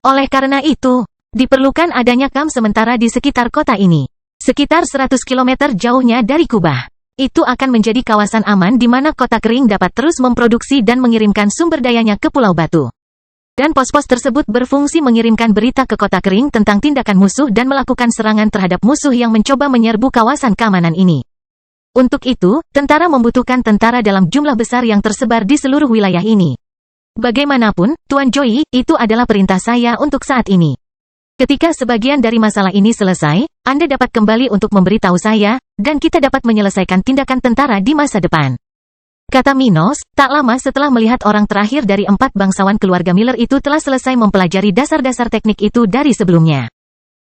Oleh karena itu, diperlukan adanya kamp sementara di sekitar kota ini. Sekitar 100 km jauhnya dari kubah. Itu akan menjadi kawasan aman di mana kota kering dapat terus memproduksi dan mengirimkan sumber dayanya ke Pulau Batu. Dan pos-pos tersebut berfungsi mengirimkan berita ke kota kering tentang tindakan musuh dan melakukan serangan terhadap musuh yang mencoba menyerbu kawasan keamanan ini. Untuk itu, tentara membutuhkan tentara dalam jumlah besar yang tersebar di seluruh wilayah ini. Bagaimanapun, Tuan Joey, itu adalah perintah saya untuk saat ini. Ketika sebagian dari masalah ini selesai, Anda dapat kembali untuk memberitahu saya, dan kita dapat menyelesaikan tindakan tentara di masa depan. Kata Minos, tak lama setelah melihat orang terakhir dari 4 bangsawan keluarga Miller itu telah selesai mempelajari dasar-dasar teknik itu dari sebelumnya.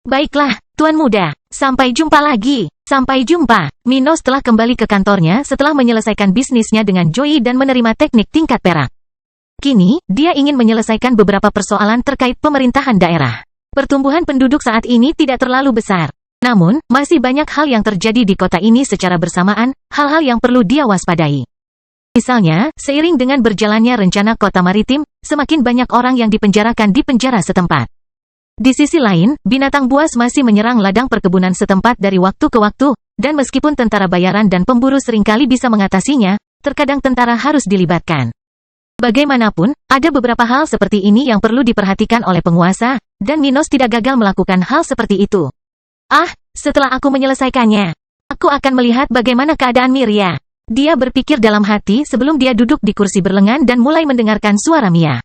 Baiklah, Tuan Muda, sampai jumpa lagi. Sampai jumpa. Minos telah kembali ke kantornya setelah menyelesaikan bisnisnya dengan Joey dan menerima teknik tingkat perak. Kini, dia ingin menyelesaikan beberapa persoalan terkait pemerintahan daerah. Pertumbuhan penduduk saat ini tidak terlalu besar. Namun, masih banyak hal yang terjadi di kota ini secara bersamaan, hal-hal yang perlu dia waspadai. Misalnya, seiring dengan berjalannya rencana kota maritim, semakin banyak orang yang dipenjarakan di penjara setempat. Di sisi lain, binatang buas masih menyerang ladang perkebunan setempat dari waktu ke waktu, dan meskipun tentara bayaran dan pemburu seringkali bisa mengatasinya, terkadang tentara harus dilibatkan. Bagaimanapun, ada beberapa hal seperti ini yang perlu diperhatikan oleh penguasa, dan Minos tidak gagal melakukan hal seperti itu. Setelah aku menyelesaikannya, aku akan melihat bagaimana keadaan Miria. Dia berpikir dalam hati sebelum dia duduk di kursi berlengan dan mulai mendengarkan suara Mia.